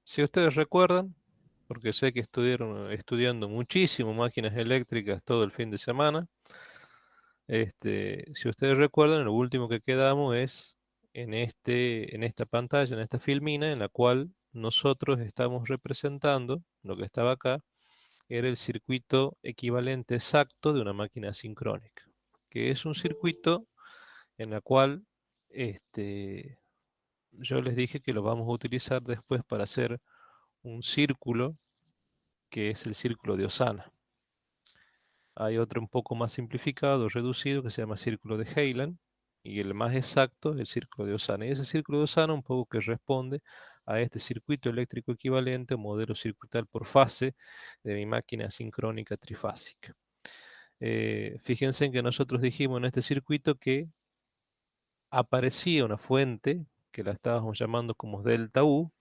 Si ustedes recuerdan, porque sé que estuvieron estudiando muchísimo máquinas eléctricas todo el fin de semana, si ustedes recuerdan, lo último que quedamos es en esta pantalla, en esta filmina, en la cual nosotros estamos representando, lo que estaba acá, era el circuito equivalente exacto de una máquina sincrónica, que es un circuito en la cual yo les dije que lo vamos a utilizar después para hacer un círculo, que es el círculo de Osana. Hay otro un poco más simplificado, reducido, que se llama círculo de Heyland, y el más exacto, el círculo de Osana. Y ese círculo de Osana un poco que responde a este circuito eléctrico equivalente o modelo circuital por fase de mi máquina sincrónica trifásica. Fíjense en que nosotros dijimos en este circuito que aparecía una fuente que la estábamos llamando como delta U,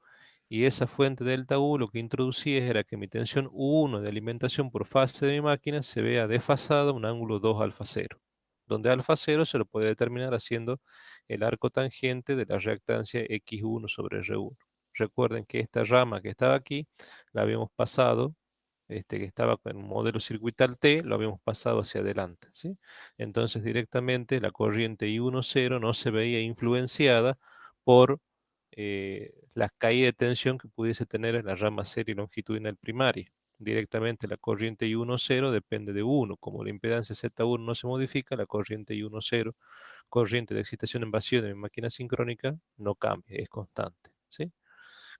y esa fuente delta U lo que introducía era que mi tensión U1 de alimentación por fase de mi máquina se vea desfasada a un ángulo 2 alfa 0, donde alfa 0 se lo puede determinar haciendo el arco tangente de la reactancia X1 sobre R1. Recuerden que esta rama que estaba aquí la habíamos pasado, que estaba en un modelo circuital T, lo habíamos pasado hacia adelante, ¿sí? Entonces directamente la corriente I10 no se veía influenciada por la caída de tensión que pudiese tener en la rama serie longitudinal primaria. Directamente la corriente I10 depende de 1. Como la impedancia Z1 no se modifica, la corriente I10, corriente de excitación en vacío de mi máquina sincrónica, no cambia, es constante, ¿sí?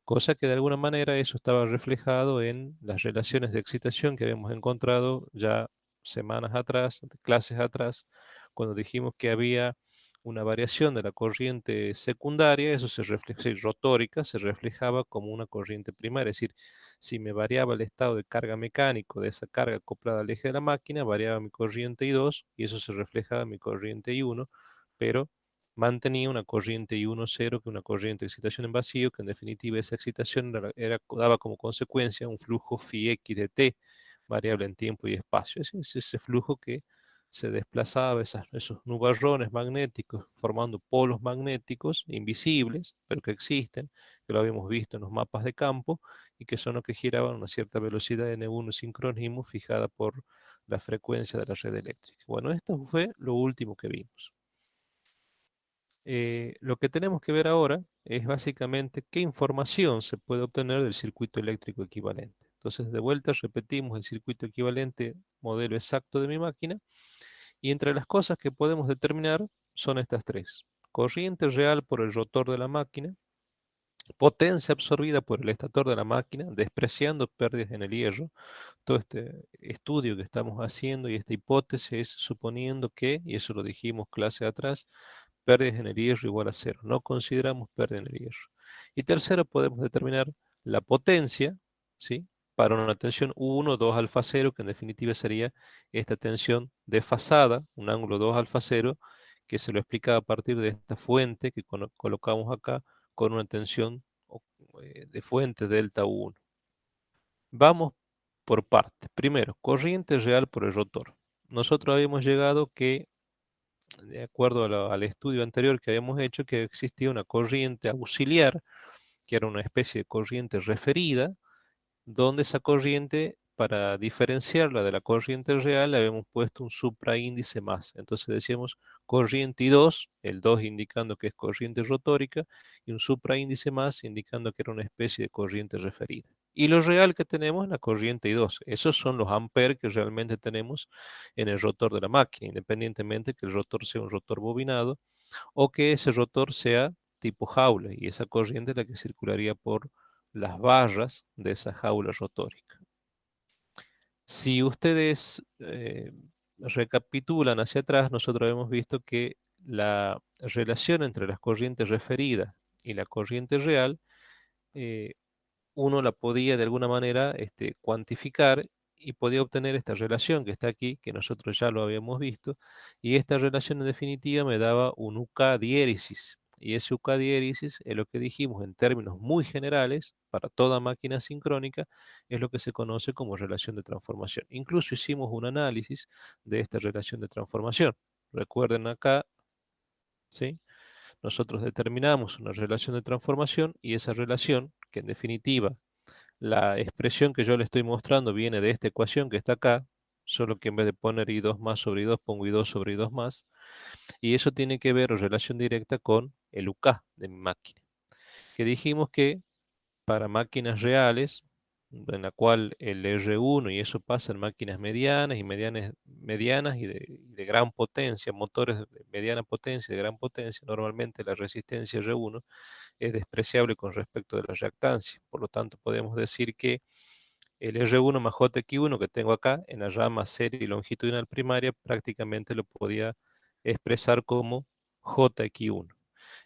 Cosa que de alguna manera eso estaba reflejado en las relaciones de excitación que habíamos encontrado ya semanas atrás, clases atrás, cuando dijimos que había una variación de la corriente secundaria, eso se refleja, sí, rotórica, se reflejaba como una corriente primaria, es decir, si me variaba el estado de carga mecánico de esa carga acoplada al eje de la máquina, variaba mi corriente I2 y eso se reflejaba en mi corriente I1, pero mantenía una corriente I10, que es una corriente de excitación en vacío, que en definitiva esa excitación daba como consecuencia un flujo phi x de t, variable en tiempo y espacio. Es ese flujo que se desplazaba esos nubarrones magnéticos, formando polos magnéticos invisibles, pero que existen, que lo habíamos visto en los mapas de campo, y que son los que giraban a una cierta velocidad N1 sincronismo fijada por la frecuencia de la red eléctrica. Bueno, esto fue lo último que vimos. Lo que tenemos que ver ahora es básicamente qué información se puede obtener del circuito eléctrico equivalente. Entonces, de vuelta repetimos el circuito equivalente, modelo exacto de mi máquina, y entre las cosas que podemos determinar son estas tres. Corriente real por el rotor de la máquina, potencia absorbida por el estator de la máquina, despreciando pérdidas en el hierro. Todo este estudio que estamos haciendo y esta hipótesis es suponiendo que, y eso lo dijimos clase atrás, pérdidas en el hierro igual a cero. No consideramos pérdida en el hierro. Y tercero, podemos determinar la potencia, ¿sí? Para una tensión 1, 2 alfa 0, que en definitiva sería esta tensión desfasada, un ángulo 2 alfa 0, que se lo explicaba a partir de esta fuente que colocamos acá con una tensión de fuente delta 1. Vamos por partes. Primero, corriente real por el rotor. Nosotros habíamos llegado que, de acuerdo al estudio anterior que habíamos hecho, que existía una corriente auxiliar, que era una especie de corriente referida, donde esa corriente, para diferenciarla de la corriente real, le habíamos puesto un supraíndice más. Entonces decíamos corriente I2, el 2 indicando que es corriente rotórica, y un supraíndice más indicando que era una especie de corriente referida. Y lo real que tenemos es la corriente I2. Esos son los amperes que realmente tenemos en el rotor de la máquina, independientemente que el rotor sea un rotor bobinado o que ese rotor sea tipo jaula, y esa corriente es la que circularía por las barras de esa jaula rotórica. Si ustedes recapitulan hacia atrás, nosotros hemos visto que la relación entre las corrientes referidas y la corriente real, eh, uno la podía de alguna manera cuantificar y podía obtener esta relación que está aquí, que nosotros ya lo habíamos visto, y esta relación en definitiva me daba un UK diéresis. Y ese UK diéresis es lo que dijimos en términos muy generales, para toda máquina sincrónica, es lo que se conoce como relación de transformación. Incluso hicimos un análisis de esta relación de transformación. Recuerden acá, ¿sí? Nosotros determinamos una relación de transformación y esa relación, que en definitiva la expresión que yo le estoy mostrando viene de esta ecuación que está acá, solo que en vez de poner i2 más sobre i2, pongo i2 sobre i2 más, y eso tiene que ver en relación directa con el UK de mi máquina, que dijimos que para máquinas reales, en la cual el R1, y eso pasa en máquinas medianas y medianas y de gran potencia, motores de mediana potencia y de gran potencia, normalmente la resistencia R1 es despreciable con respecto de la reactancia. Por lo tanto, podemos decir que el R1 más JX1 que tengo acá en la rama serie y longitudinal primaria prácticamente lo podía expresar como JX1.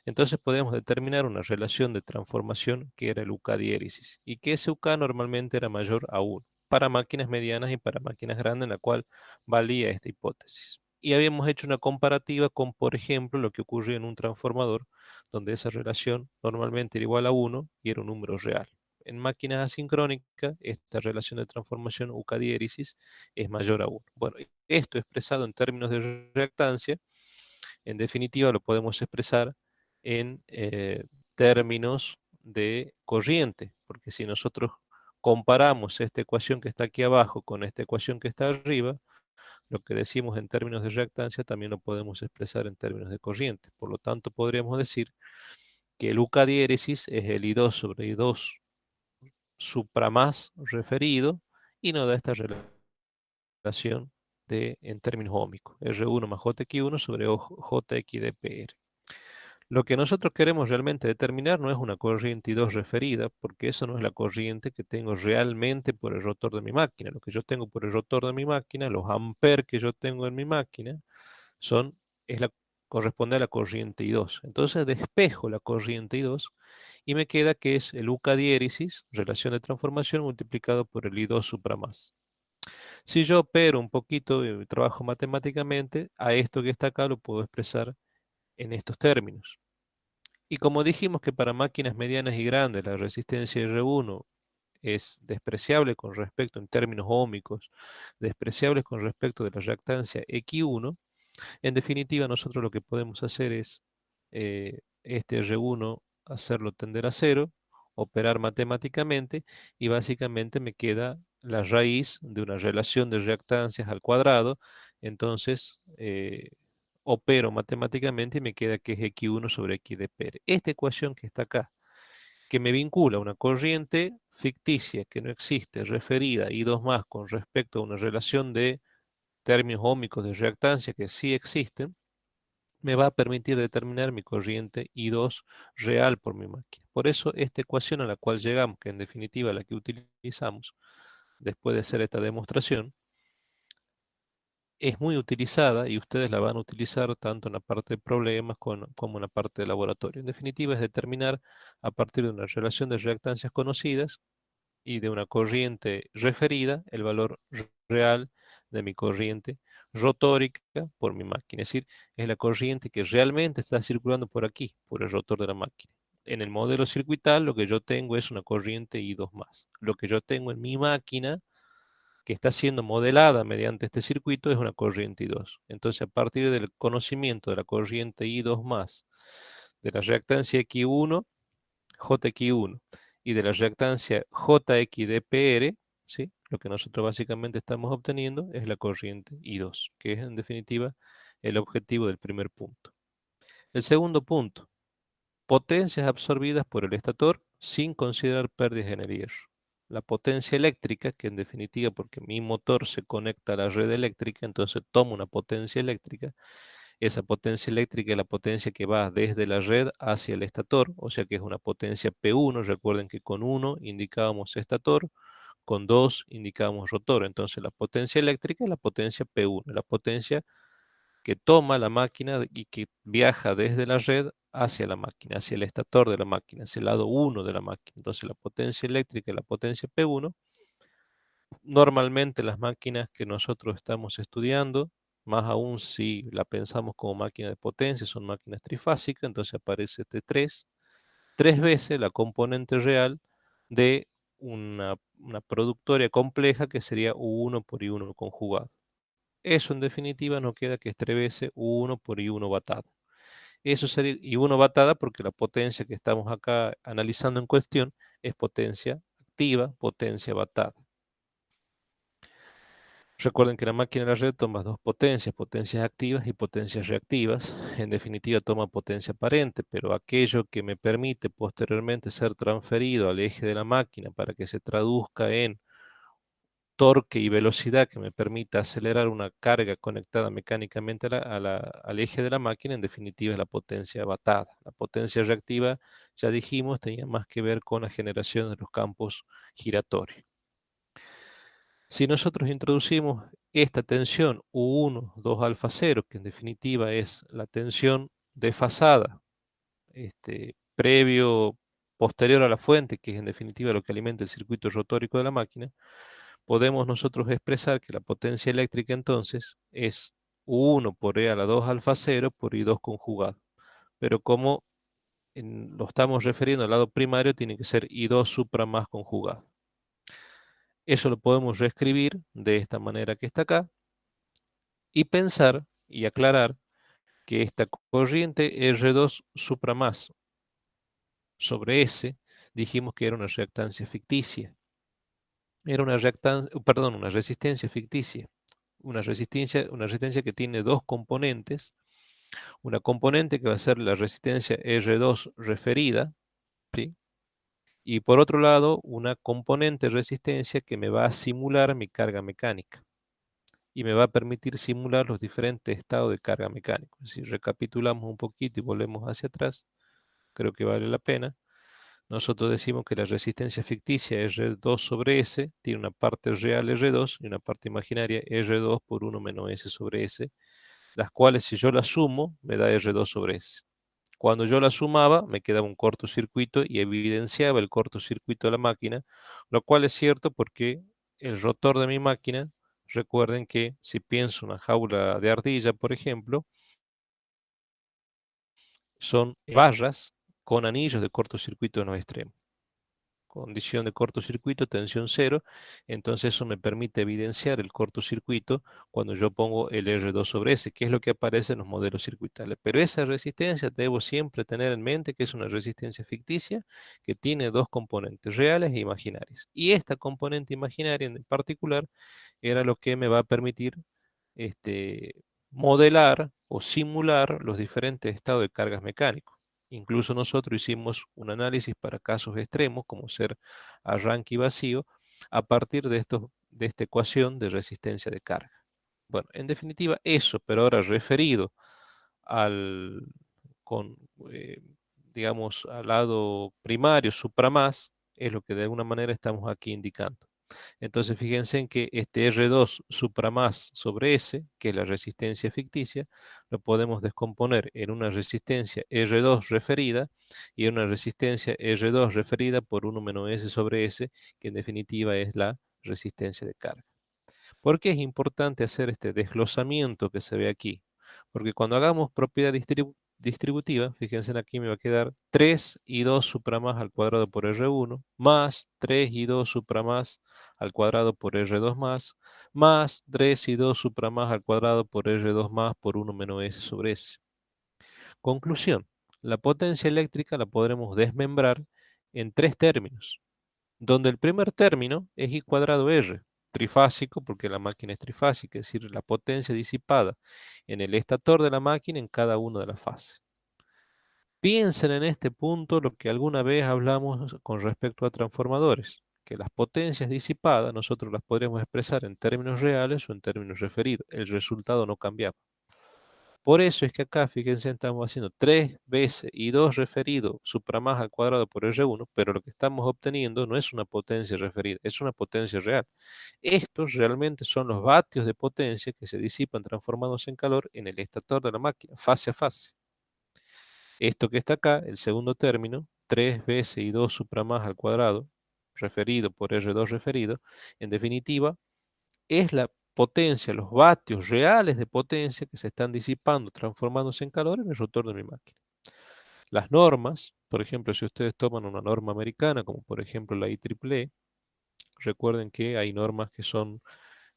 Entonces podemos determinar una relación de transformación que era el UK diéresis y que ese UK normalmente era mayor a 1 para máquinas medianas y para máquinas grandes, en la cual valía esta hipótesis. Y habíamos hecho una comparativa con, por ejemplo, lo que ocurría en un transformador, donde esa relación normalmente era igual a 1 y era un número real. En máquinas asincrónicas, esta relación de transformación UK diéresis es mayor a 1. Bueno, esto expresado en términos de reactancia, en definitiva lo podemos expresar en términos de corriente, porque si nosotros comparamos esta ecuación que está aquí abajo con esta ecuación que está arriba, lo que decimos en términos de reactancia también lo podemos expresar en términos de corriente. Por lo tanto, podríamos decir que el UK diéresis es el I2 sobre I2 supra más referido y nos da esta relación en términos óhmicos, R1 más JX1 sobre JX de PR. Lo que nosotros queremos realmente determinar no es una corriente I2 referida, porque eso no es la corriente que tengo realmente por el rotor de mi máquina. Lo que yo tengo por el rotor de mi máquina, los amperes que yo tengo en mi máquina, son, corresponde a la corriente I2. Entonces despejo la corriente I2 y me queda que es el UK diéresis, relación de transformación, multiplicado por el I2 supra más. Si yo opero un poquito y trabajo matemáticamente, a esto que está acá lo puedo expresar en estos términos. Y como dijimos que para máquinas medianas y grandes la resistencia R1 es despreciable con respecto en términos óhmicos, despreciable con respecto de la reactancia X1, en definitiva nosotros lo que podemos hacer es este R1 hacerlo tender a cero, operar matemáticamente y básicamente me queda la raíz de una relación de reactancias al cuadrado. Entonces opero matemáticamente y me queda que es X1 sobre X de PR. Esta ecuación que está acá, que me vincula una corriente ficticia que no existe, referida I2 más con respecto a una relación de términos óhmicos de reactancia que sí existen, me va a permitir determinar mi corriente I2 real por mi máquina. Por eso esta ecuación a la cual llegamos, que en definitiva la que utilizamos después de hacer esta demostración, es muy utilizada y ustedes la van a utilizar tanto en la parte de problemas como en la parte de laboratorio. En definitiva, es determinar a partir de una relación de reactancias conocidas y de una corriente referida el valor real de mi corriente rotórica por mi máquina. Es decir, es la corriente que realmente está circulando por aquí, por el rotor de la máquina. En el modelo circuital lo que yo tengo es una corriente I2 más. Lo que yo tengo en mi máquina que está siendo modelada mediante este circuito es una corriente I2. Entonces, a partir del conocimiento de la corriente I2 más, de la reactancia X1, JX1, y de la reactancia JXDPR, ¿sí? Lo que nosotros básicamente estamos obteniendo es la corriente I2, que es en definitiva el objetivo del primer punto. El segundo punto, potencias absorbidas por el estator sin considerar pérdidas en el hierro. La potencia eléctrica, que en definitiva porque mi motor se conecta a la red eléctrica, entonces tomo una potencia eléctrica. Esa potencia eléctrica es la potencia que va desde la red hacia el estator, o sea que es una potencia P1. Recuerden que con 1 indicábamos estator, con 2 indicábamos rotor. Entonces la potencia eléctrica es la potencia P1, la potencia que toma la máquina y que viaja desde la red hacia la máquina, hacia el estator de la máquina, hacia el lado 1 de la máquina. Entonces la potencia eléctrica es la potencia P1. Normalmente las máquinas que nosotros estamos estudiando, más aún si la pensamos como máquina de potencia, son máquinas trifásicas, entonces aparece T3, tres veces la componente real de una productoria compleja que sería U1 por I1 conjugado. Eso en definitiva no queda que es 3 veces U1 por I1 batada. Eso sería I1 batada porque la potencia que estamos acá analizando en cuestión es potencia activa, potencia batada. Recuerden que la máquina de la red toma dos potencias, potencias activas y potencias reactivas. En definitiva, toma potencia aparente, pero aquello que me permite posteriormente ser transferido al eje de la máquina para que se traduzca en torque y velocidad que me permita acelerar una carga conectada mecánicamente al eje de la máquina, en definitiva es la potencia batada. La potencia reactiva, ya dijimos, tenía más que ver con la generación de los campos giratorios. Si nosotros introducimos esta tensión U1, 2 alfa 0, que en definitiva es la tensión desfasada, posterior a la fuente, que es en definitiva lo que alimenta el circuito rotórico de la máquina, podemos nosotros expresar que la potencia eléctrica entonces es U1 por E a la 2 alfa 0 por I2 conjugado. Pero como lo estamos refiriendo al lado primario, tiene que ser I2 supra más conjugado. Eso lo podemos reescribir de esta manera que está acá y pensar y aclarar que esta corriente R2 supra más sobre S, dijimos que era una reactancia ficticia. Era una una resistencia ficticia. Una resistencia que tiene dos componentes. Una componente que va a ser la resistencia R2 referida, ¿sí? Y por otro lado, una componente resistencia que me va a simular mi carga mecánica y me va a permitir simular los diferentes estados de carga mecánica. Si recapitulamos un poquito y volvemos hacia atrás, creo que vale la pena. Nosotros decimos que la resistencia ficticia R2 sobre S tiene una parte real R2 y una parte imaginaria R2 por 1 menos S sobre S, las cuales si yo las sumo me da R2 sobre S. Cuando yo la sumaba me quedaba un cortocircuito y evidenciaba el cortocircuito de la máquina, lo cual es cierto porque el rotor de mi máquina, recuerden que si pienso una jaula de ardilla, por ejemplo, son barras con anillos de cortocircuito en los extremos. Condición de cortocircuito, tensión cero, entonces eso me permite evidenciar el cortocircuito cuando yo pongo el R2 sobre S, que es lo que aparece en los modelos circuitales. Pero esa resistencia debo siempre tener en mente que es una resistencia ficticia que tiene dos componentes, reales e imaginarias. Y esta componente imaginaria en particular era lo que me va a permitir modelar o simular los diferentes estados de cargas mecánicos. Incluso nosotros hicimos un análisis para casos extremos, como ser arranque y vacío, a partir de esta ecuación de resistencia de carga. Bueno, en definitiva eso, pero ahora referido al, con, eh, digamos, al lado primario, supramás, es lo que de alguna manera estamos aquí indicando. Entonces fíjense en que este R2 supramás sobre S, que es la resistencia ficticia, lo podemos descomponer en una resistencia R2 referida y en una resistencia R2 referida por 1 menos S sobre S, que en definitiva es la resistencia de carga. ¿Por qué es importante hacer este desglosamiento que se ve aquí? Porque cuando hagamos propiedad distributiva, fíjense aquí me va a quedar 3 y 2 supramás al cuadrado por R1, más 3 y 2 supramás al cuadrado por R2 más 3 y 2 supramás al cuadrado por R2 más por 1 menos S sobre S. Conclusión, la potencia eléctrica la podremos desmembrar en tres términos, donde el primer término es I cuadrado R, trifásico porque la máquina es trifásica, es decir, la potencia disipada en el estator de la máquina en cada una de las fases. Piensen en este punto lo que alguna vez hablamos con respecto a transformadores, que las potencias disipadas nosotros las podríamos expresar en términos reales o en términos referidos. El resultado no cambiaba. Por eso es que acá, fíjense, estamos haciendo 3 veces y 2 referido supramás al cuadrado por R1, pero lo que estamos obteniendo no es una potencia referida, es una potencia real. Estos realmente son los vatios de potencia que se disipan transformándose en calor en el estator de la máquina, fase a fase. Esto que está acá, el segundo término, 3 veces y 2 supramás al cuadrado, referido por R2 referido, en definitiva, es la potencia, los vatios reales de potencia que se están disipando, transformándose en calor en el rotor de mi máquina. Las normas, por ejemplo, si ustedes toman una norma americana, como por ejemplo la IEEE, recuerden que hay normas que son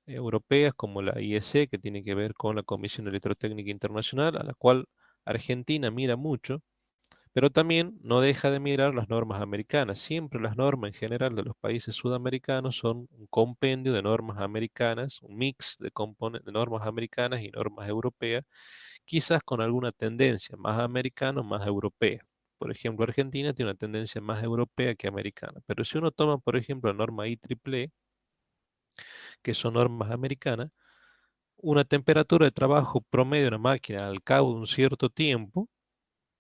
europeas, como la IEC, que tiene que ver con la Comisión Electrotécnica Internacional, a la cual Argentina mira mucho, Pero también no deja de mirar las normas americanas. Siempre las normas en general de los países sudamericanos son un compendio de normas americanas, un mix de normas americanas y normas europeas, quizás con alguna tendencia más americana o más europea. Por ejemplo, Argentina tiene una tendencia más europea que americana. Pero si uno toma, por ejemplo, la norma IEEE, que son normas americanas, una temperatura de trabajo promedio de una máquina al cabo de un cierto tiempo,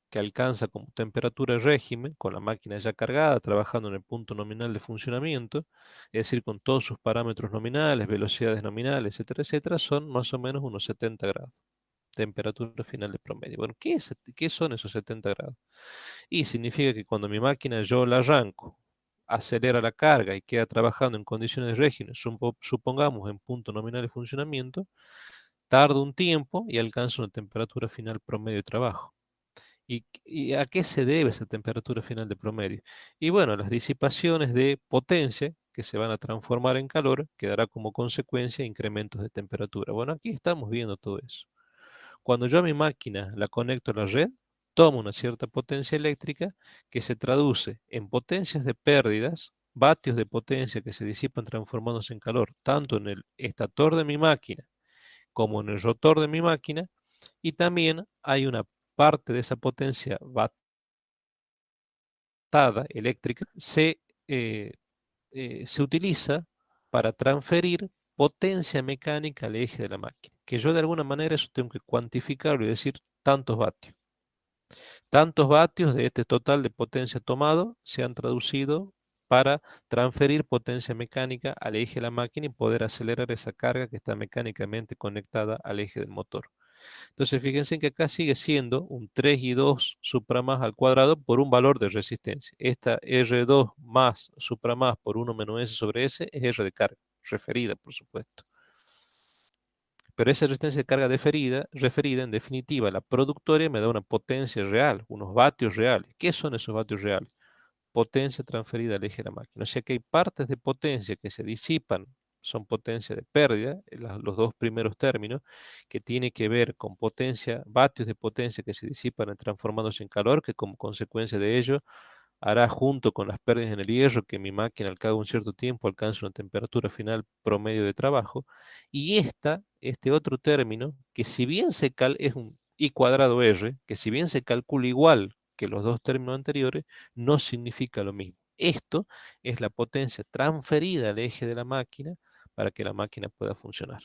que alcanza como temperatura régimen, con la máquina ya cargada, trabajando en el punto nominal de funcionamiento, es decir, con todos sus parámetros nominales, velocidades nominales, etcétera, son más o menos unos 70 grados. Temperatura final de promedio. Bueno, ¿qué son esos 70 grados? Y significa que cuando mi máquina yo la arranco, acelera la carga y queda trabajando en condiciones de régimen, supongamos en punto nominal de funcionamiento, tarda un tiempo y alcanza una temperatura final promedio de trabajo. ¿Y a qué se debe esa temperatura final de promedio? Y bueno, las disipaciones de potencia que se van a transformar en calor, que dará como consecuencia incrementos de temperatura. Bueno, aquí estamos viendo todo eso. Cuando yo a mi máquina la conecto a la red, tomo una cierta potencia eléctrica que se traduce en potencias de pérdidas, vatios de potencia que se disipan transformándose en calor, tanto en el estator de mi máquina como en el rotor de mi máquina, y también hay una parte de esa potencia eléctrica eh, se utiliza para transferir potencia mecánica al eje de la máquina, que yo de alguna manera eso tengo que cuantificarlo y decir tantos vatios. Tantos vatios de este total de potencia tomado se han traducido para transferir potencia mecánica al eje de la máquina y poder acelerar esa carga que está mecánicamente conectada al eje del motor. Entonces, fíjense que acá sigue siendo un 3 y 2 supra más al cuadrado por un valor de resistencia. Esta R2 más supra más por 1 menos S sobre S es R de carga, referida, por supuesto. Pero esa resistencia de carga referida, en definitiva, la productoria me da una potencia real, unos vatios reales. ¿Qué son esos vatios reales? Potencia transferida al eje de la máquina. O sea que hay partes de potencia que se disipan, son potencia de pérdida, los dos primeros términos, que tiene que ver con potencia, vatios de potencia que se disipan transformándose en calor, que como consecuencia de ello hará junto con las pérdidas en el hierro que mi máquina al cabo de un cierto tiempo alcance una temperatura final promedio de trabajo. Y este otro término, que si bien es un I cuadrado R, que si bien se calcula igual que los dos términos anteriores, no significa lo mismo. Esto es la potencia transferida al eje de la máquina para que la máquina pueda funcionar.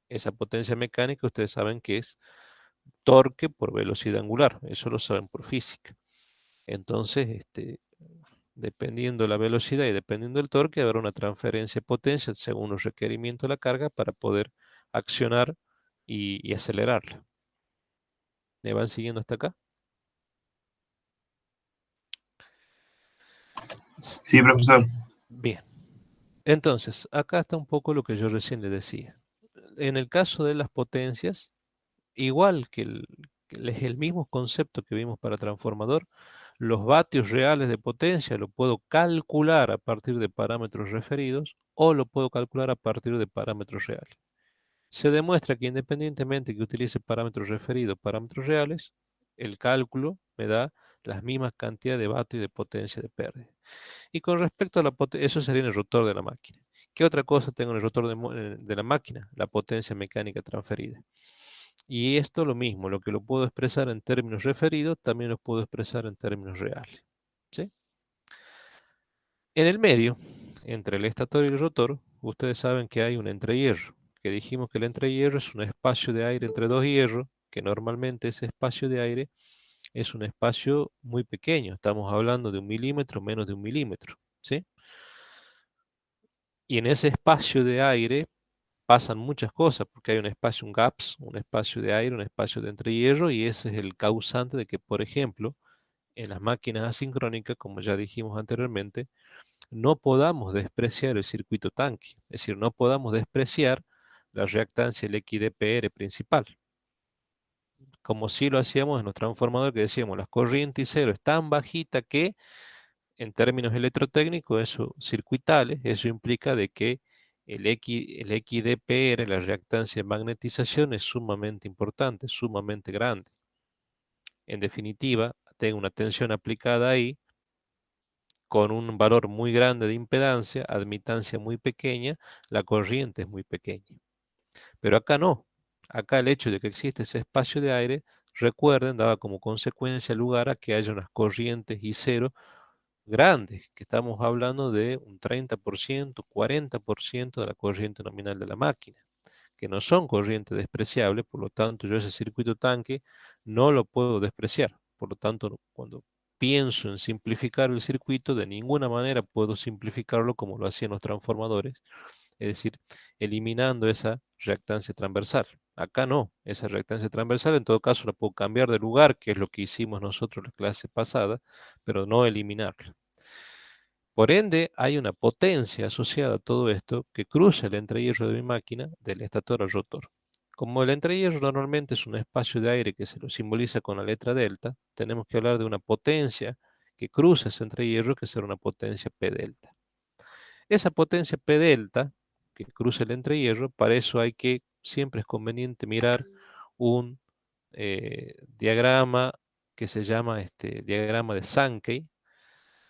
Esa potencia mecánica ustedes saben que es torque por velocidad angular, eso lo saben por física. Entonces, dependiendo la velocidad y dependiendo del torque, habrá una transferencia de potencia según los requerimientos de la carga para poder accionar y acelerarla. ¿Me van siguiendo hasta acá? Sí, profesor. Bien. Entonces, acá está un poco lo que yo recién le decía. En el caso de las potencias, igual que es el mismo concepto que vimos para transformador, los vatios reales de potencia lo puedo calcular a partir de parámetros referidos o lo puedo calcular a partir de parámetros reales. Se demuestra que independientemente que utilice parámetros referidos o parámetros reales, el cálculo me da las mismas cantidades de vatios de potencia de pérdida. Y con respecto a la potencia, eso sería en el rotor de la máquina. ¿Qué otra cosa tengo en el rotor de la máquina? La potencia mecánica transferida. Y esto lo mismo, lo que lo puedo expresar en términos referidos, también lo puedo expresar en términos reales. ¿Sí? En el medio, entre el estator y el rotor, ustedes saben que hay un entrehierro, que dijimos que el entrehierro es un espacio de aire entre dos hierros, que normalmente ese espacio de aire es un espacio muy pequeño, estamos hablando de 1 milímetro, menos de 1 milímetro, ¿sí? Y en ese espacio de aire pasan muchas cosas, porque hay un espacio, un gaps, un espacio de aire, un espacio de entrehierro, y ese es el causante de que, por ejemplo, en las máquinas asincrónicas, como ya dijimos anteriormente, no podamos despreciar el circuito tanque, es decir, no podamos despreciar la reactancia LXDPR principal, como si lo hacíamos en los transformadores que decíamos, las corrientes cero es tan bajita que en términos electrotécnicos, eso circuitales, eso implica de que el XDPR, la reactancia de magnetización, es sumamente importante, sumamente grande. En definitiva, tengo una tensión aplicada ahí con un valor muy grande de impedancia, admitancia muy pequeña, la corriente es muy pequeña. Pero acá no. Acá el hecho de que existe ese espacio de aire, recuerden, daba como consecuencia lugar a que haya unas corrientes y cero grandes, que estamos hablando de un 30%, 40% de la corriente nominal de la máquina, que no son corrientes despreciables, por lo tanto yo ese circuito tanque no lo puedo despreciar. Por lo tanto, cuando pienso en simplificar el circuito, de ninguna manera puedo simplificarlo como lo hacían los transformadores, es decir, eliminando esa reactancia transversal. Acá no, esa reactancia transversal en todo caso la puedo cambiar de lugar, que es lo que hicimos nosotros en la clase pasada, pero no eliminarla. Por ende, hay una potencia asociada a todo esto que cruza el entrehierro de mi máquina del estator al rotor. Como el entrehierro normalmente es un espacio de aire que se lo simboliza con la letra delta, tenemos que hablar de una potencia que cruza ese entrehierro, que será una potencia P delta. Esa potencia P delta que cruza el entrehierro, para eso hay que, siempre es conveniente mirar un diagrama que se llama diagrama de Sankey,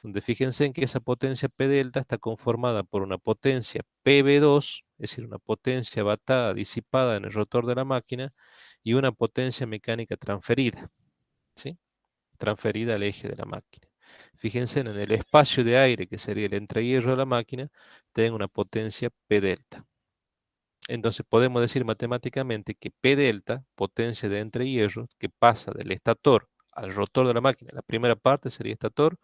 donde fíjense en que esa potencia P delta está conformada por una potencia PV2, es decir, una potencia batada disipada en el rotor de la máquina, y una potencia mecánica transferida, ¿sí? Transferida al eje de la máquina. Fíjense en el espacio de aire, que sería el entrehierro de la máquina, tengo una potencia P delta. Entonces podemos decir matemáticamente que P delta, potencia de entrehierro, que pasa del estator al rotor de la máquina. La primera parte sería estator,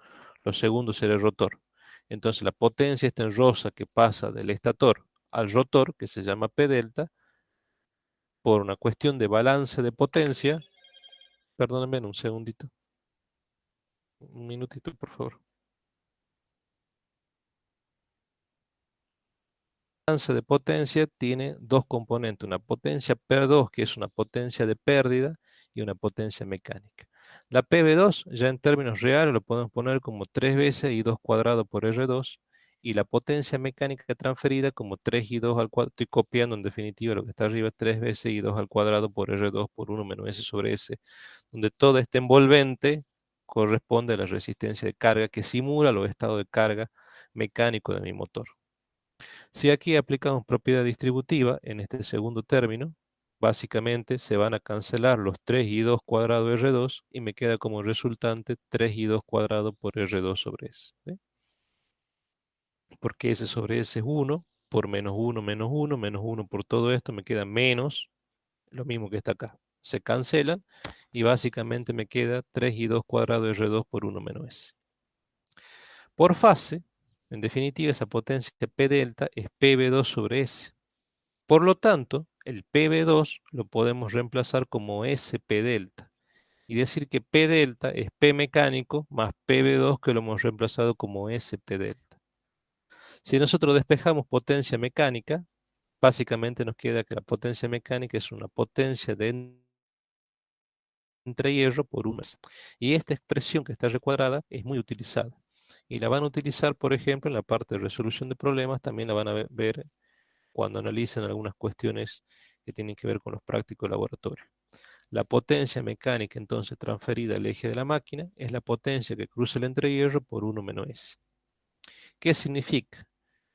lo segundo sería el rotor. Entonces la potencia está en rosa que pasa del estator al rotor, que se llama P delta, por una cuestión de balance de potencia. Perdónenme un segundito. Un minutito, por favor. Balance de potencia tiene dos componentes, una potencia P2, que es una potencia de pérdida, y una potencia mecánica. La PV2 ya en términos reales lo podemos poner como 3 veces I2 cuadrado por R2, y la potencia mecánica transferida como 3 I2 al cuadrado. Estoy copiando en definitiva lo que está arriba, 3 veces I2 al cuadrado por R2 por 1 menos S sobre S, donde todo este envolvente corresponde a la resistencia de carga que simula los estados de carga mecánico de mi motor. Si aquí aplicamos propiedad distributiva en este segundo término, básicamente se van a cancelar los 3i2 cuadrado R2 y me queda como resultante 3i2 cuadrado por R2 sobre S. ¿Sí? Porque S sobre S es 1, por menos 1, menos 1 por todo esto me queda menos, lo mismo que está acá. Se cancelan y básicamente me queda 3i2 cuadrado R2 por 1 menos S. Por fase, en definitiva, esa potencia P delta es PV2 sobre S. Por lo tanto, el PV2 lo podemos reemplazar como SP delta y decir que P delta es P mecánico más PV2, que lo hemos reemplazado como SP delta. Si nosotros despejamos potencia mecánica, básicamente nos queda que la potencia mecánica es una potencia de entrehierro por 1. Y esta expresión que está recuadrada es muy utilizada. Y la van a utilizar, por ejemplo, en la parte de resolución de problemas, también la van a ver cuando analicen algunas cuestiones que tienen que ver con los prácticos laboratorios. La potencia mecánica entonces transferida al eje de la máquina es la potencia que cruza el entrehierro por 1 menos S. ¿Qué significa?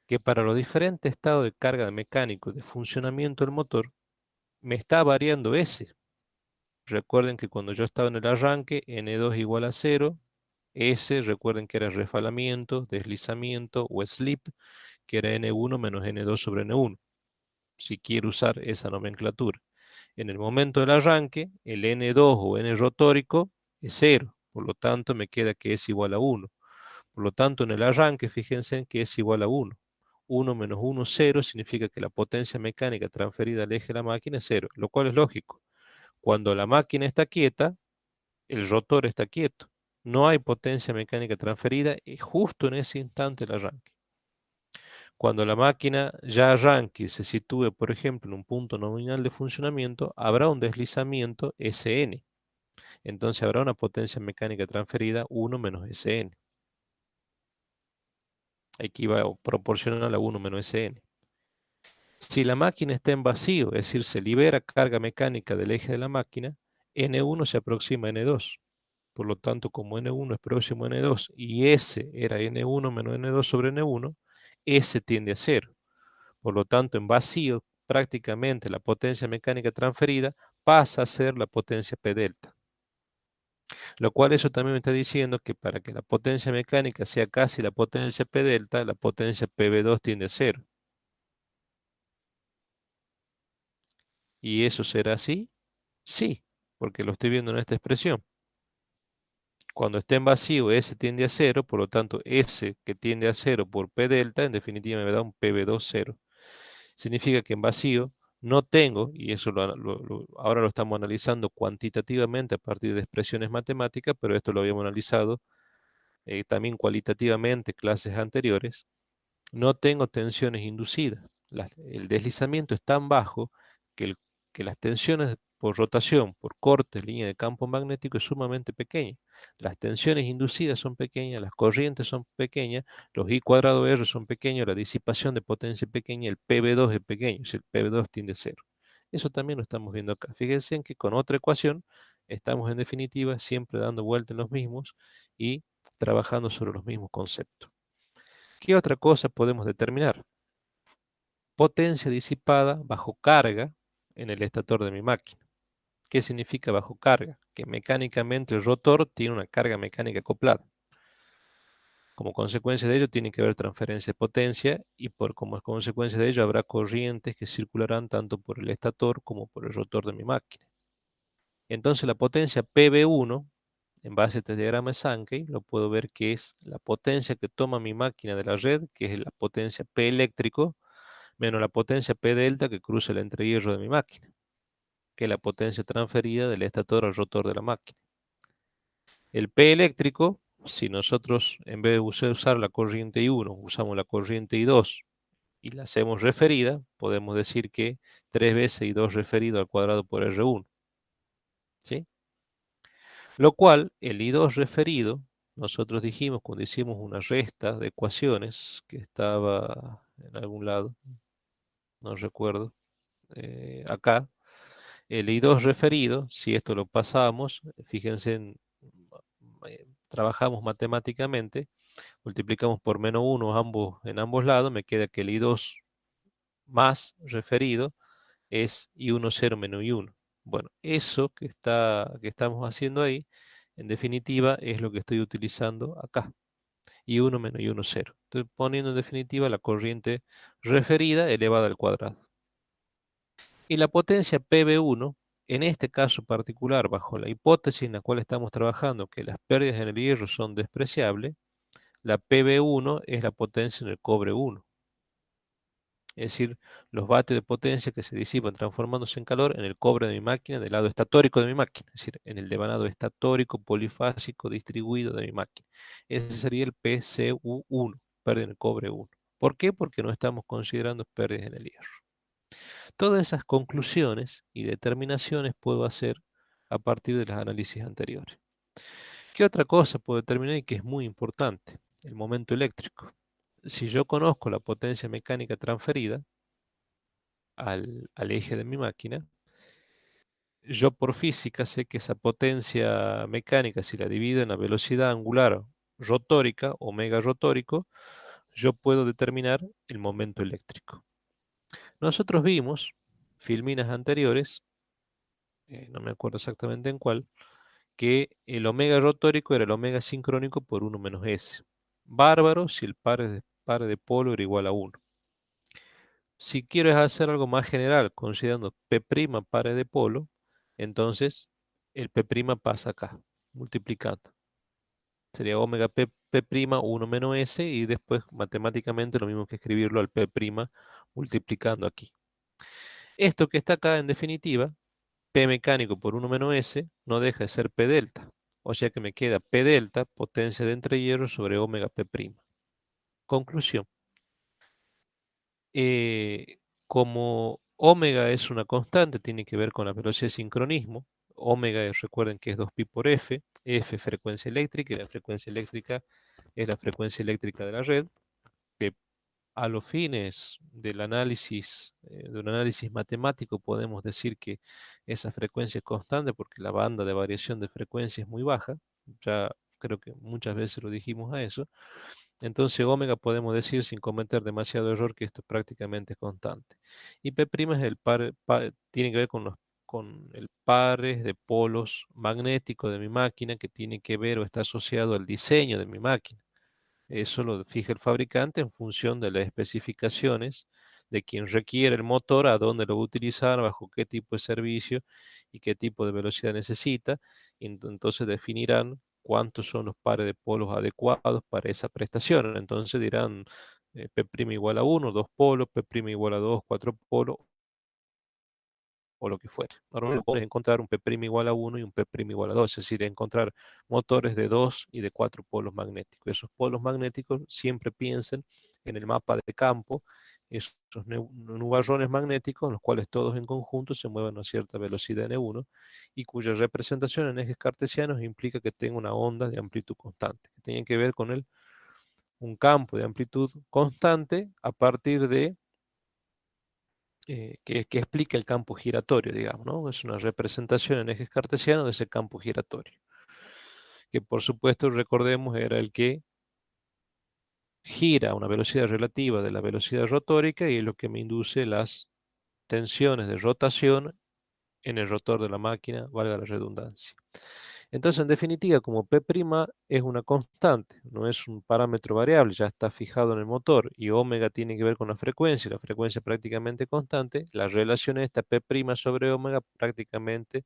Que para los diferentes estados de carga mecánico de funcionamiento del motor, me está variando S. Recuerden que cuando yo estaba en el arranque, N2 igual a 0, S, recuerden que era refalamiento, deslizamiento o slip, que era N1 menos N2 sobre N1, si quiero usar esa nomenclatura. En el momento del arranque, el N2 o N rotórico es 0, por lo tanto me queda que es igual a 1. Por lo tanto, en el arranque, fíjense en que es igual a 1. 1 menos 1, 0, significa que la potencia mecánica transferida al eje de la máquina es 0, lo cual es lógico. Cuando la máquina está quieta, el rotor está quieto. No hay potencia mecánica transferida y justo en ese instante el arranque. Cuando la máquina ya arranque y se sitúe, por ejemplo, en un punto nominal de funcionamiento, habrá un deslizamiento Sn. Entonces habrá una potencia mecánica transferida 1 menos Sn. Aquí va proporcional a 1 menos Sn. Si la máquina está en vacío, es decir, se libera carga mecánica del eje de la máquina, N1 se aproxima a N2. Por lo tanto, como N1 es próximo a N2 y S era N1 menos N2 sobre N1, S tiende a 0. Por lo tanto, en vacío, prácticamente la potencia mecánica transferida pasa a ser la potencia P delta. Lo cual eso también me está diciendo que para que la potencia mecánica sea casi la potencia P delta, la potencia PV2 tiende a 0. ¿Y eso será así? Sí, porque lo estoy viendo en esta expresión. Cuando esté en vacío, S tiende a 0, por lo tanto, S que tiende a 0 por P delta, en definitiva me da un PV2 0. Significa que en vacío no tengo, y eso ahora lo estamos analizando cuantitativamente a partir de expresiones matemáticas, pero esto lo habíamos analizado también cualitativamente clases anteriores, no tengo tensiones inducidas. El deslizamiento es tan bajo que, que las tensiones por rotación, por corte, línea de campo magnético es sumamente pequeña. Las tensiones inducidas son pequeñas, las corrientes son pequeñas, los I cuadrado R son pequeños, la disipación de potencia es pequeña, el PV2 es pequeño, si el PV2 tiende a cero. Eso también lo estamos viendo acá. Fíjense en que con otra ecuación estamos en definitiva siempre dando vuelta en los mismos y trabajando sobre los mismos conceptos. ¿Qué otra cosa podemos determinar? Potencia disipada bajo carga en el estator de mi máquina. ¿Qué significa bajo carga? Que mecánicamente el rotor tiene una carga mecánica acoplada. Como consecuencia de ello tiene que haber transferencia de potencia y como consecuencia de ello habrá corrientes que circularán tanto por el estator como por el rotor de mi máquina. Entonces la potencia PV1, en base a este diagrama de Sankey, lo puedo ver que es la potencia que toma mi máquina de la red, que es la potencia P eléctrico, menos la potencia P delta que cruza el entrehierro de mi máquina, que es la potencia transferida del estator al rotor de la máquina. El P eléctrico, si nosotros en vez de usar la corriente I1, usamos la corriente I2 y la hacemos referida, podemos decir que 3 veces I2 referido al cuadrado por R1. ¿Sí? Lo cual, el I2 referido, nosotros dijimos cuando hicimos una resta de ecuaciones, que estaba en algún lado, no recuerdo, acá, el I2 referido, si esto lo pasamos, fíjense, trabajamos matemáticamente, multiplicamos por menos 1 en ambos lados, me queda que el I2 más referido es I1 0 menos I1. Bueno, eso que estamos haciendo ahí, en definitiva, es lo que estoy utilizando acá. I1 menos I1 0. Estoy poniendo en definitiva la corriente referida elevada al cuadrado. Y la potencia PV1, en este caso particular, bajo la hipótesis en la cual estamos trabajando, que las pérdidas en el hierro son despreciables, la PV1 es la potencia en el cobre 1. Es decir, los vatios de potencia que se disipan transformándose en calor en el cobre de mi máquina, del lado estatórico de mi máquina, es decir, en el devanado estatórico polifásico distribuido de mi máquina. Ese sería el PCU1, pérdida en el cobre 1. ¿Por qué? Porque no estamos considerando pérdidas en el hierro. Todas esas conclusiones y determinaciones puedo hacer a partir de los análisis anteriores. ¿Qué otra cosa puedo determinar y que es muy importante? El momento eléctrico. Si yo conozco la potencia mecánica transferida al eje de mi máquina, yo por física sé que esa potencia mecánica, si la divido en la velocidad angular rotórica, omega rotórico, yo puedo determinar el momento eléctrico. Nosotros vimos filminas anteriores, no me acuerdo exactamente en cuál, que el omega rotórico era el omega sincrónico por 1 menos S. Bárbaro si el par de polo era igual a 1. Si quiero hacer algo más general, considerando P' pares de polo, entonces el P' pasa acá, multiplicando. Sería omega P' 1 menos S y después matemáticamente lo mismo que escribirlo al P' multiplicando aquí. Esto que está acá en definitiva, P mecánico por 1 menos S, no deja de ser P delta. O sea que me queda P delta, potencia de entrehierro sobre omega P'. Conclusión. Como omega es una constante, tiene que ver con la velocidad de sincronismo. Omega, recuerden que es 2pi por F. F es frecuencia eléctrica y la frecuencia eléctrica es la frecuencia eléctrica de la red, que a los fines del análisis, de un análisis matemático, podemos decir que esa frecuencia es constante porque la banda de variación de frecuencia es muy baja. Ya creo que muchas veces lo dijimos a eso. Entonces omega podemos decir sin cometer demasiado error que esto es prácticamente constante. Y P' es el tiene que ver con el pares de polos magnéticos de mi máquina que tiene que ver o está asociado al diseño de mi máquina. Eso lo fija el fabricante en función de las especificaciones de quien requiere el motor, a dónde lo va a utilizar, bajo qué tipo de servicio y qué tipo de velocidad necesita. Y entonces definirán cuántos son los pares de polos adecuados para esa prestación. Entonces dirán P' igual a 1, 2 polos, P' igual a 2, 4 polos, o lo que fuere. Normalmente puedes encontrar un P' igual a 1 y un P' igual a 2, es decir, encontrar motores de 2 y de 4 polos magnéticos. Esos polos magnéticos siempre piensen en el mapa de campo, esos nubarrones magnéticos, los cuales todos en conjunto se mueven a cierta velocidad n1 y cuya representación en ejes cartesianos implica que tenga una onda de amplitud constante, que tiene que ver con un campo de amplitud constante a partir de que explica el campo giratorio, digamos, ¿no? Es una representación en ejes cartesianos de ese campo giratorio, que por supuesto, recordemos, era el que gira a una velocidad relativa de la velocidad rotórica y es lo que me induce las tensiones de rotación en el rotor de la máquina, valga la redundancia. Entonces, en definitiva, como P' es una constante, no es un parámetro variable, ya está fijado en el motor y omega tiene que ver con la frecuencia es prácticamente constante, la relación esta P' sobre omega prácticamente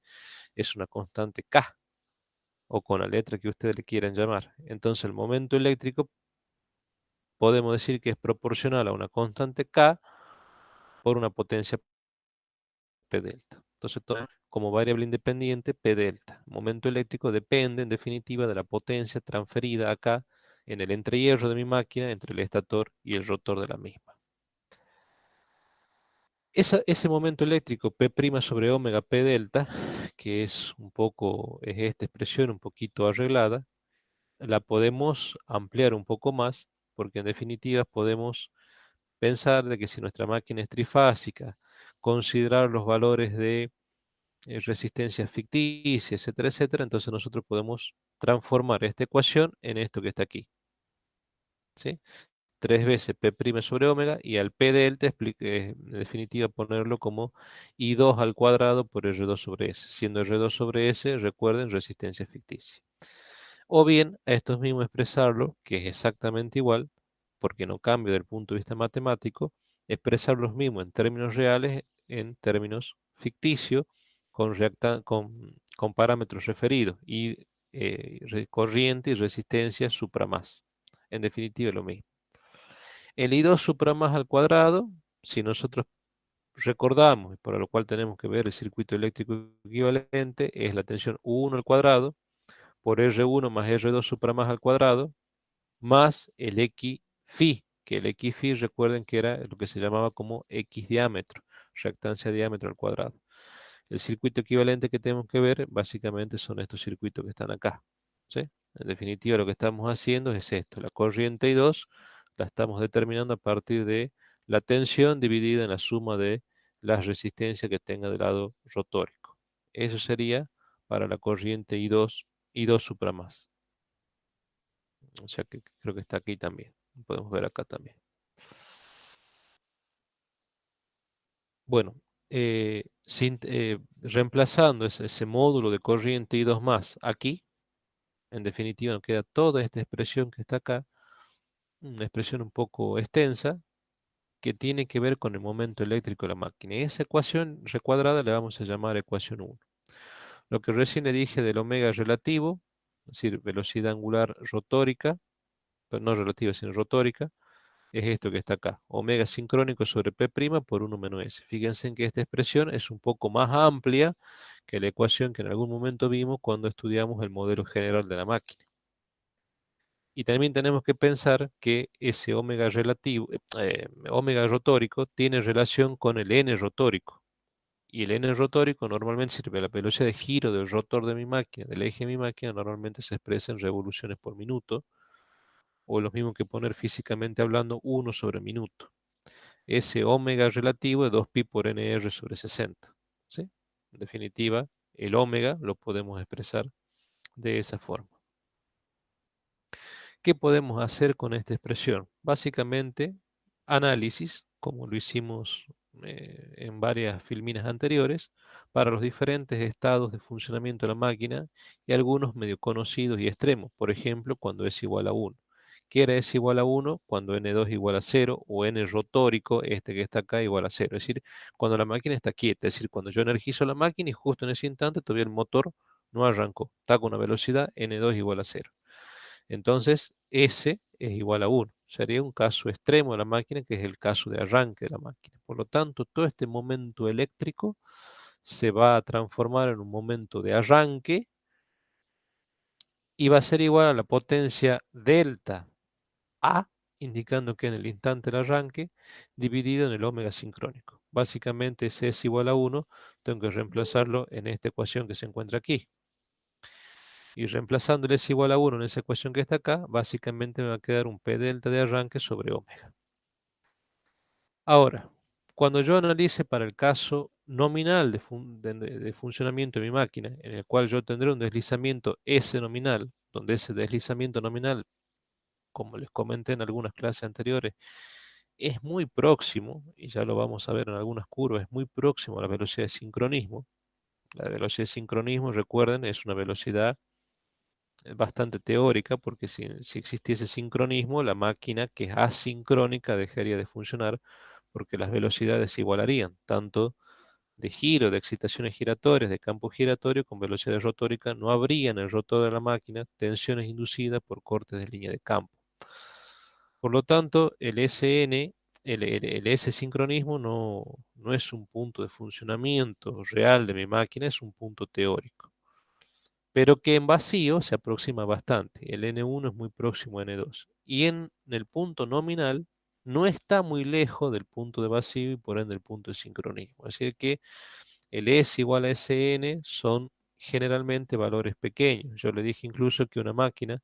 es una constante K o con la letra que ustedes le quieran llamar. Entonces, el momento eléctrico podemos decir que es proporcional a una constante K por una potencia P delta. Entonces, como variable independiente, P delta. El momento eléctrico depende, en definitiva, de la potencia transferida acá en el entrehierro de mi máquina entre el estator y el rotor de la misma. Ese momento eléctrico P' sobre omega P delta, que es esta expresión un poquito arreglada, la podemos ampliar un poco más, porque en definitiva podemos pensar de que si nuestra máquina es trifásica, considerar los valores de resistencias ficticias, etcétera, etcétera, entonces nosotros podemos transformar esta ecuación en esto que está aquí. ¿Sí? 3 veces P' sobre omega y al P delta, en definitiva, ponerlo como I2 al cuadrado por R2 sobre S, siendo R2 sobre S, recuerden, resistencia ficticia. O bien, a esto mismo expresarlo, que es exactamente igual, porque no cambia del punto de vista matemático, expresar los mismos en términos reales, en términos ficticios, con parámetros referidos, y corriente y resistencia supra más. En definitiva, es lo mismo. El I2 supra más al cuadrado, si nosotros recordamos, para lo cual tenemos que ver el circuito eléctrico equivalente, es la tensión U1 al cuadrado por R1 más R2 supra más al cuadrado, más el X phi, que el X phi recuerden que era lo que se llamaba como X diámetro, reactancia diámetro al cuadrado. El circuito equivalente que tenemos que ver básicamente son estos circuitos que están acá. ¿Sí? En definitiva, lo que estamos haciendo es esto. La corriente I2 la estamos determinando a partir de la tensión dividida en la suma de las resistencias que tenga del lado rotórico. Eso sería para la corriente I2, I2 supra más. O sea que creo que está aquí también. Podemos ver acá también. Bueno, reemplazando ese módulo de corriente I2 más aquí, en definitiva nos queda toda esta expresión que está acá, una expresión un poco extensa, que tiene que ver con el momento eléctrico de la máquina. Y esa ecuación recuadrada le vamos a llamar ecuación 1. Lo que recién le dije del omega relativo, es decir, velocidad angular rotórica, pero no relativa, sino rotórica, es esto que está acá, omega sincrónico sobre P' por 1 menos S. Fíjense en que esta expresión es un poco más amplia que la ecuación que en algún momento vimos cuando estudiamos el modelo general de la máquina. Y también tenemos que pensar que ese omega relativo, omega rotórico tiene relación con el n rotórico. Y el n rotórico normalmente sirve a la velocidad de giro del rotor de mi máquina, del eje de mi máquina, normalmente se expresa en revoluciones por minuto, o lo mismo que poner físicamente hablando 1 sobre minuto. Ese omega relativo es 2pi por nr sobre 60. ¿Sí? En definitiva, el omega lo podemos expresar de esa forma. ¿Qué podemos hacer con esta expresión? Básicamente, análisis, como lo hicimos en varias filminas anteriores, para los diferentes estados de funcionamiento de la máquina y algunos medio conocidos y extremos. Por ejemplo, cuando es igual a 1. ¿Qué era s igual a 1? Cuando n2 igual a 0 o n rotórico, este que está acá, igual a 0. Es decir, cuando la máquina está quieta, es decir, cuando yo energizo la máquina y justo en ese instante todavía el motor no arrancó, está con una velocidad n2 igual a 0. Entonces, S es igual a 1. Sería un caso extremo de la máquina, que es el caso de arranque de la máquina. Por lo tanto, todo este momento eléctrico se va a transformar en un momento de arranque y va a ser igual a la potencia delta A, indicando que en el instante del arranque, dividido en el ómega sincrónico. Básicamente, si es igual a 1, tengo que reemplazarlo en esta ecuación que se encuentra aquí. Y reemplazándole es igual a 1 en esa ecuación que está acá, básicamente me va a quedar un P delta de arranque sobre omega. Ahora, cuando yo analice para el caso nominal de funcionamiento de mi máquina, en el cual yo tendré un deslizamiento S nominal, donde ese deslizamiento nominal, como les comenté en algunas clases anteriores, es muy próximo, y ya lo vamos a ver en algunas curvas, es muy próximo a la velocidad de sincronismo. La velocidad de sincronismo, recuerden, es una velocidad bastante teórica, porque si existiese sincronismo, la máquina que es asincrónica dejaría de funcionar, porque las velocidades se igualarían, tanto de giro, de excitaciones giratorias, de campo giratorio, con velocidad rotórica, no habría en el rotor de la máquina tensiones inducidas por cortes de línea de campo. Por lo tanto, el SN, el S-sincronismo no es un punto de funcionamiento real de mi máquina, es un punto teórico, pero que en vacío se aproxima bastante. El N1 es muy próximo a N2. Y en el punto nominal no está muy lejos del punto de vacío y por ende del punto de sincronismo. Así que el S igual a Sn son generalmente valores pequeños. Yo le dije incluso que una máquina,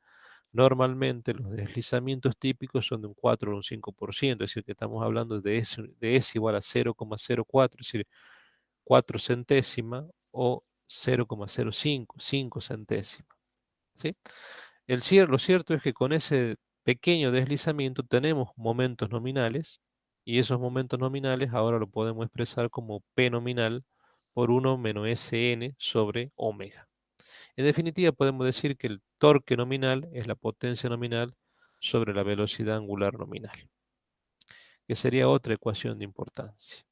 normalmente los deslizamientos típicos son de un 4 o un 5%, es decir, que estamos hablando de S igual a 0,04, es decir, 4 centésimas o 0,05, 5 centésimas. ¿Sí? Lo cierto es que con ese pequeño deslizamiento tenemos momentos nominales y esos momentos nominales ahora lo podemos expresar como P nominal por 1 menos Sn sobre omega. En definitiva, podemos decir que el torque nominal es la potencia nominal sobre la velocidad angular nominal, que sería otra ecuación de importancia.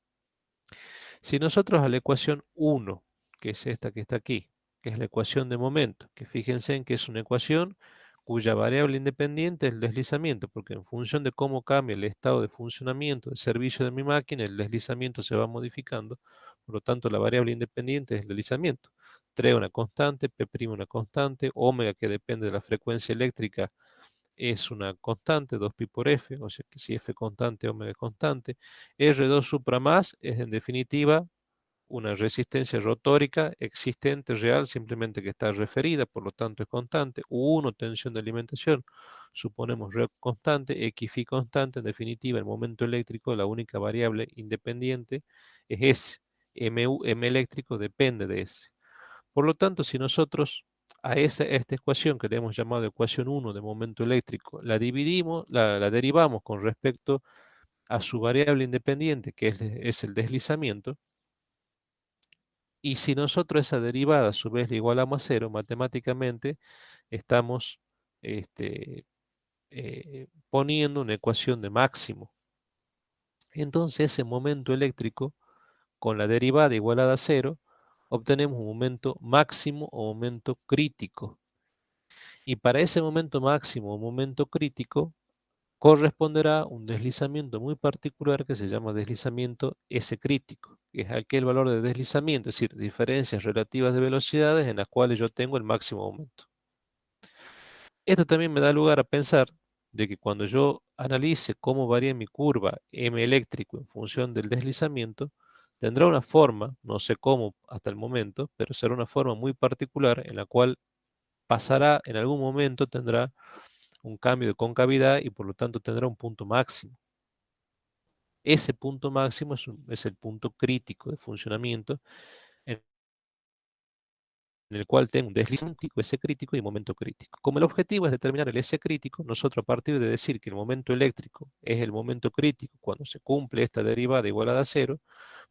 Si nosotros a la ecuación 1, que es esta que está aquí, que es la ecuación de momento, que fíjense en que es una ecuación cuya variable independiente es el deslizamiento, porque en función de cómo cambia el estado de funcionamiento de servicio de mi máquina, el deslizamiento se va modificando, por lo tanto la variable independiente es el deslizamiento. Trae una constante, P' una constante, omega que depende de la frecuencia eléctrica es una constante, 2pi por F, o sea que si F constante, omega constante. R2 supra más es en definitiva una resistencia rotórica existente, real, simplemente que está referida, por lo tanto es constante. U1, tensión de alimentación, suponemos Rho constante, Xphi constante, en definitiva el momento eléctrico, la única variable independiente es S. M eléctrico depende de S. Por lo tanto, si nosotros a esta ecuación que le hemos llamado ecuación 1 de momento eléctrico, la dividimos, la derivamos con respecto a su variable independiente, que es el deslizamiento, y si nosotros esa derivada a su vez la igualamos a cero, matemáticamente estamos poniendo una ecuación de máximo. Entonces ese momento eléctrico, con la derivada igualada a cero, obtenemos un momento máximo o momento crítico. Y para ese momento máximo o momento crítico, corresponderá un deslizamiento muy particular que se llama deslizamiento S crítico, que es aquel valor de deslizamiento, es decir, diferencias relativas de velocidades en las cuales yo tengo el máximo momento. Esto también me da lugar a pensar de que cuando yo analice cómo varía mi curva M eléctrico en función del deslizamiento, tendrá una forma, no sé cómo hasta el momento, pero será una forma muy particular en la cual pasará en algún momento, tendrá un cambio de concavidad y por lo tanto tendrá un punto máximo. Ese punto máximo es el punto crítico de funcionamiento en el cual tengo un deslizamiento, S crítico y momento crítico. Como el objetivo es determinar el S crítico, nosotros a partir de decir que el momento eléctrico es el momento crítico cuando se cumple esta derivada igualada a cero,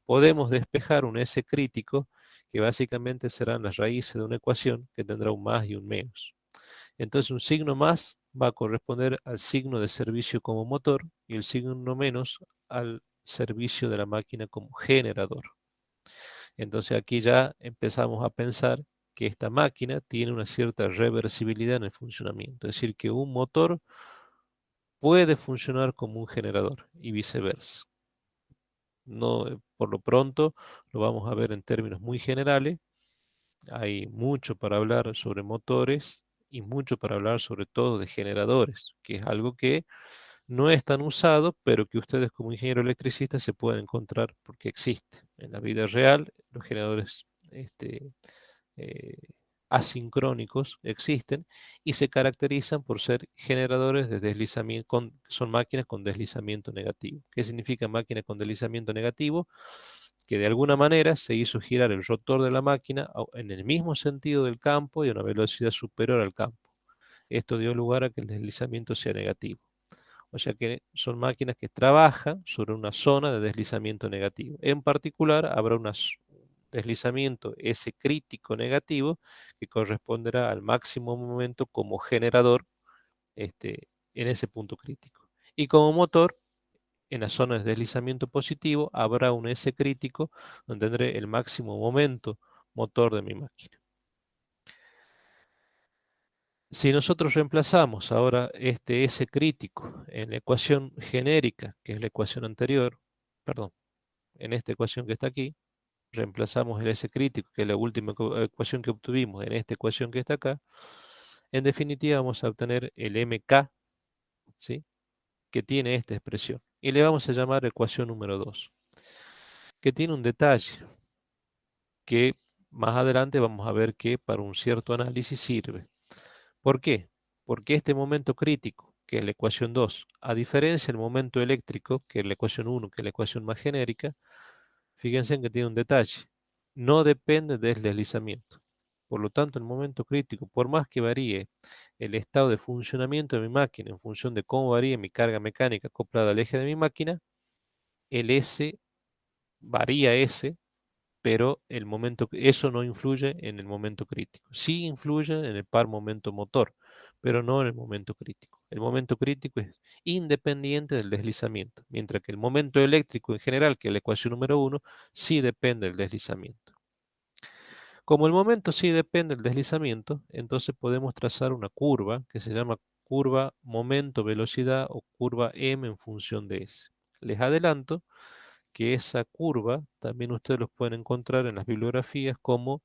podemos despejar un S crítico que básicamente serán las raíces de una ecuación que tendrá un más y un menos. Entonces un signo más va a corresponder al signo de servicio como motor y el signo menos al servicio de la máquina como generador. Entonces aquí ya empezamos a pensar que esta máquina tiene una cierta reversibilidad en el funcionamiento, es decir, que un motor puede funcionar como un generador y viceversa. No, por lo pronto lo vamos a ver en términos muy generales. Hay mucho para hablar sobre motores y mucho para hablar sobre todo de generadores, que es algo que no es tan usado, pero que ustedes como ingeniero electricista se pueden encontrar porque existe. En la vida real, los generadores eh, asincrónicos existen y se caracterizan por ser generadores de deslizamiento, son máquinas con deslizamiento negativo. ¿Qué significa máquina con deslizamiento negativo? Que de alguna manera se hizo girar el rotor de la máquina en el mismo sentido del campo y a una velocidad superior al campo. Esto dio lugar a que el deslizamiento sea negativo. O sea que son máquinas que trabajan sobre una zona de deslizamiento negativo. En particular, habrá un deslizamiento S crítico negativo que corresponderá al máximo momento como generador en ese punto crítico. Y como motor, en la zona de deslizamiento positivo, habrá un S crítico donde tendré el máximo momento motor de mi máquina. Si nosotros reemplazamos ahora este S crítico en la ecuación genérica, que es la ecuación anterior, perdón, en esta ecuación que está aquí, reemplazamos el S crítico, que es la última ecuación que obtuvimos, en esta ecuación que está acá, en definitiva vamos a obtener el MK, ¿sí?, que tiene esta expresión. Y le vamos a llamar ecuación número 2, que tiene un detalle que más adelante vamos a ver que para un cierto análisis sirve. ¿Por qué? Porque este momento crítico, que es la ecuación 2, a diferencia del momento eléctrico, que es la ecuación 1, que es la ecuación más genérica, fíjense en que tiene un detalle. No depende del deslizamiento. Por lo tanto, el momento crítico, por más que varíe el estado de funcionamiento de mi máquina en función de cómo varíe mi carga mecánica acoplada al eje de mi máquina, el S varía S, pero eso no influye en el momento crítico. Sí influye en el par momento motor, pero no en el momento crítico. El momento crítico es independiente del deslizamiento, mientras que el momento eléctrico en general, que es la ecuación número 1, sí depende del deslizamiento. Como el momento sí depende del deslizamiento, entonces podemos trazar una curva que se llama curva momento-velocidad o curva M en función de S. Les adelanto que esa curva también ustedes los pueden encontrar en las bibliografías como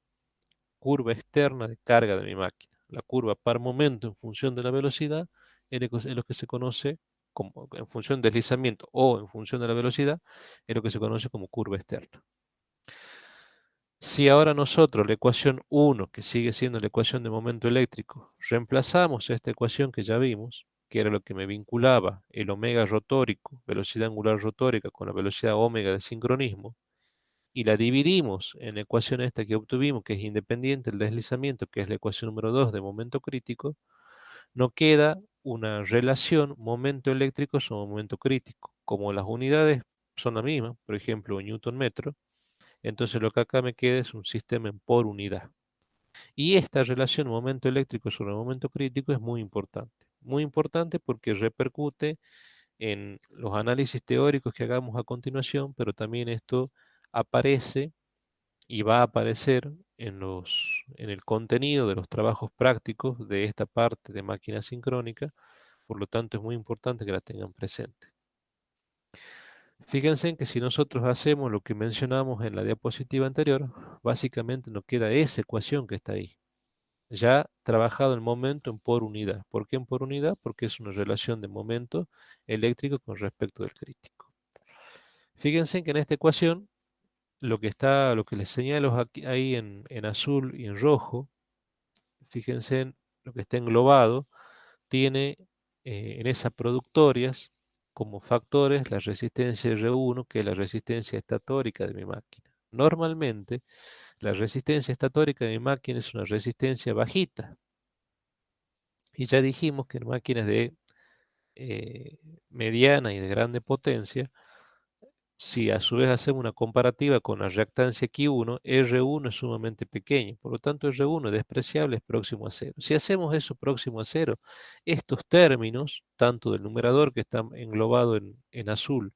curva externa de carga de mi máquina. La curva par momento en función de la velocidad es lo que se conoce como, en función del deslizamiento o en función de la velocidad, es lo que se conoce como curva externa. Si ahora nosotros la ecuación 1, que sigue siendo la ecuación de momento eléctrico, reemplazamos esta ecuación que ya vimos, que era lo que me vinculaba el omega rotórico, velocidad angular rotórica, con la velocidad omega de sincronismo, y la dividimos en la ecuación esta que obtuvimos, que es independiente del deslizamiento, que es la ecuación número 2 de momento crítico, nos queda una relación momento eléctrico sobre momento crítico. Como las unidades son las mismas, por ejemplo, Newton metro, entonces lo que acá me queda es un sistema en por unidad. Y esta relación momento eléctrico sobre momento crítico es muy importante. Muy importante porque repercute en los análisis teóricos que hagamos a continuación, pero también esto aparece y va a aparecer en el contenido de los trabajos prácticos de esta parte de máquina sincrónica, por lo tanto es muy importante que la tengan presente. Fíjense en que si nosotros hacemos lo que mencionamos en la diapositiva anterior, básicamente nos queda esa ecuación que está ahí. Ya trabajado el momento en por unidad. ¿Por qué en por unidad? Porque es una relación de momento eléctrico con respecto del crítico. Fíjense que en esta ecuación, lo que les señalo aquí, ahí en azul y en rojo, fíjense en lo que está englobado, tiene en esas productorias como factores la resistencia R1, que es la resistencia estatórica de mi máquina. normalmente la resistencia estatórica de mi máquina es una resistencia bajita. Y ya dijimos que en máquinas de eh, mediana y de grande potencia, si a su vez hacemos una comparativa con la reactancia Q1, R1 es sumamente pequeño, por lo tanto R1 es despreciable, es próximo a cero. Si hacemos eso próximo a cero, estos términos, tanto del numerador que está englobado en azul,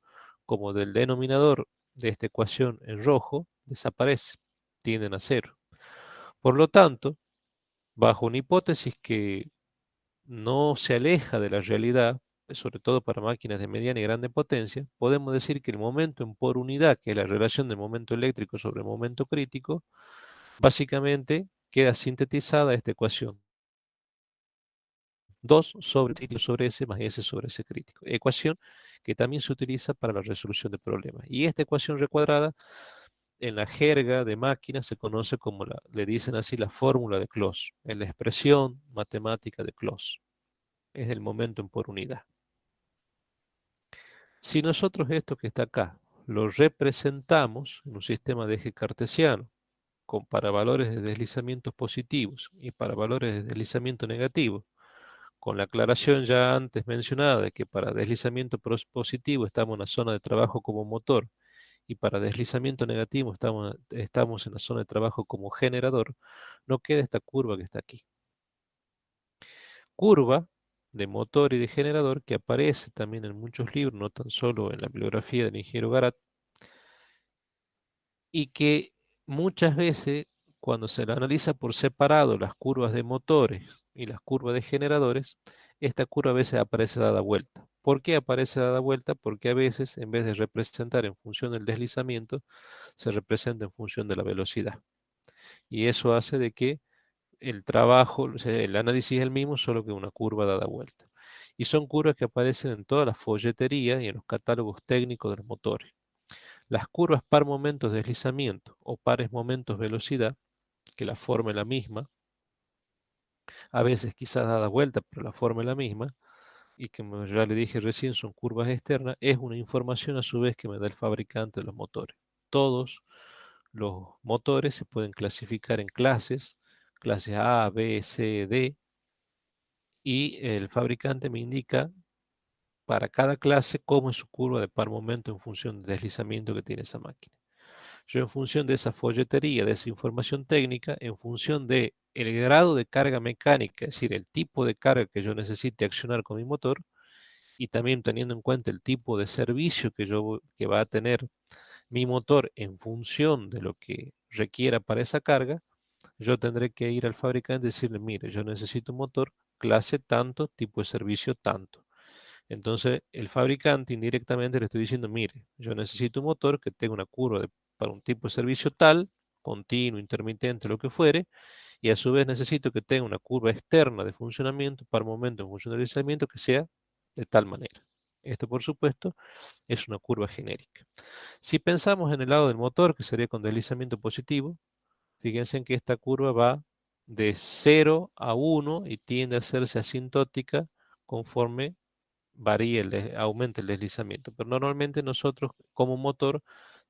como del denominador de esta ecuación en rojo, desaparecen, tienden a cero. Por lo tanto, bajo una hipótesis que no se aleja de la realidad, sobre todo para máquinas de mediana y grande potencia, podemos decir que el momento en por unidad, que es la relación del momento eléctrico sobre el momento crítico, básicamente queda sintetizada esta ecuación. 2 sobre S más S sobre S crítico. Ecuación que también se utiliza para la resolución de problemas. Y esta ecuación recuadrada, en la jerga de máquinas, se conoce como le dicen así, la fórmula de Close, en la expresión matemática de Close. Es el momento en por unidad. Si nosotros esto que está acá lo representamos en un sistema de eje cartesiano, para valores de deslizamientos positivos y para valores de deslizamiento negativo, con la aclaración ya antes mencionada de que para deslizamiento positivo estamos en la zona de trabajo como motor y para deslizamiento negativo estamos en la zona de trabajo como generador, no queda esta curva que está aquí. Curva de motor y de generador que aparece también en muchos libros, no tan solo en la bibliografía del ingeniero Garat, y que muchas veces cuando se la analiza por separado las curvas de motores y las curvas de generadores, esta curva a veces aparece dada vuelta. ¿Por qué aparece dada vuelta? Porque a veces en vez de representar en función del deslizamiento, se representa en función de la velocidad. Y eso hace de que el trabajo, o sea, el análisis es el mismo, solo que una curva dada vuelta. Y son curvas que aparecen en todas las folleterías y en los catálogos técnicos de los motores. Las curvas par momentos de deslizamiento o pares momentos velocidad, que la forma es la misma, a veces quizás dada vuelta, pero la forma es la misma, y que como ya le dije recién son curvas externas, es una información a su vez que me da el fabricante de los motores. Todos los motores se pueden clasificar en clases A, B, C, D, y el fabricante me indica para cada clase cómo es su curva de par momento en función del deslizamiento que tiene esa máquina. Yo en función de esa folletería, de esa información técnica, en función de el grado de carga mecánica, es decir, el tipo de carga que yo necesite accionar con mi motor, y también teniendo en cuenta el tipo de servicio que va a tener mi motor en función de lo que requiera para esa carga, yo tendré que ir al fabricante y decirle, mire, yo necesito un motor clase tanto, tipo de servicio tanto. Entonces, el fabricante indirectamente le estoy diciendo, mire, yo necesito un motor que tenga una curva para un tipo de servicio tal, continuo, intermitente, lo que fuere, y a su vez necesito que tenga una curva externa de funcionamiento para momento en función del deslizamiento que sea de tal manera. Esto, por supuesto, es una curva genérica. Si pensamos en el lado del motor, que sería con deslizamiento positivo, fíjense en que esta curva va de 0 a 1 y tiende a hacerse asintótica conforme aumenta el deslizamiento. Pero normalmente nosotros como motor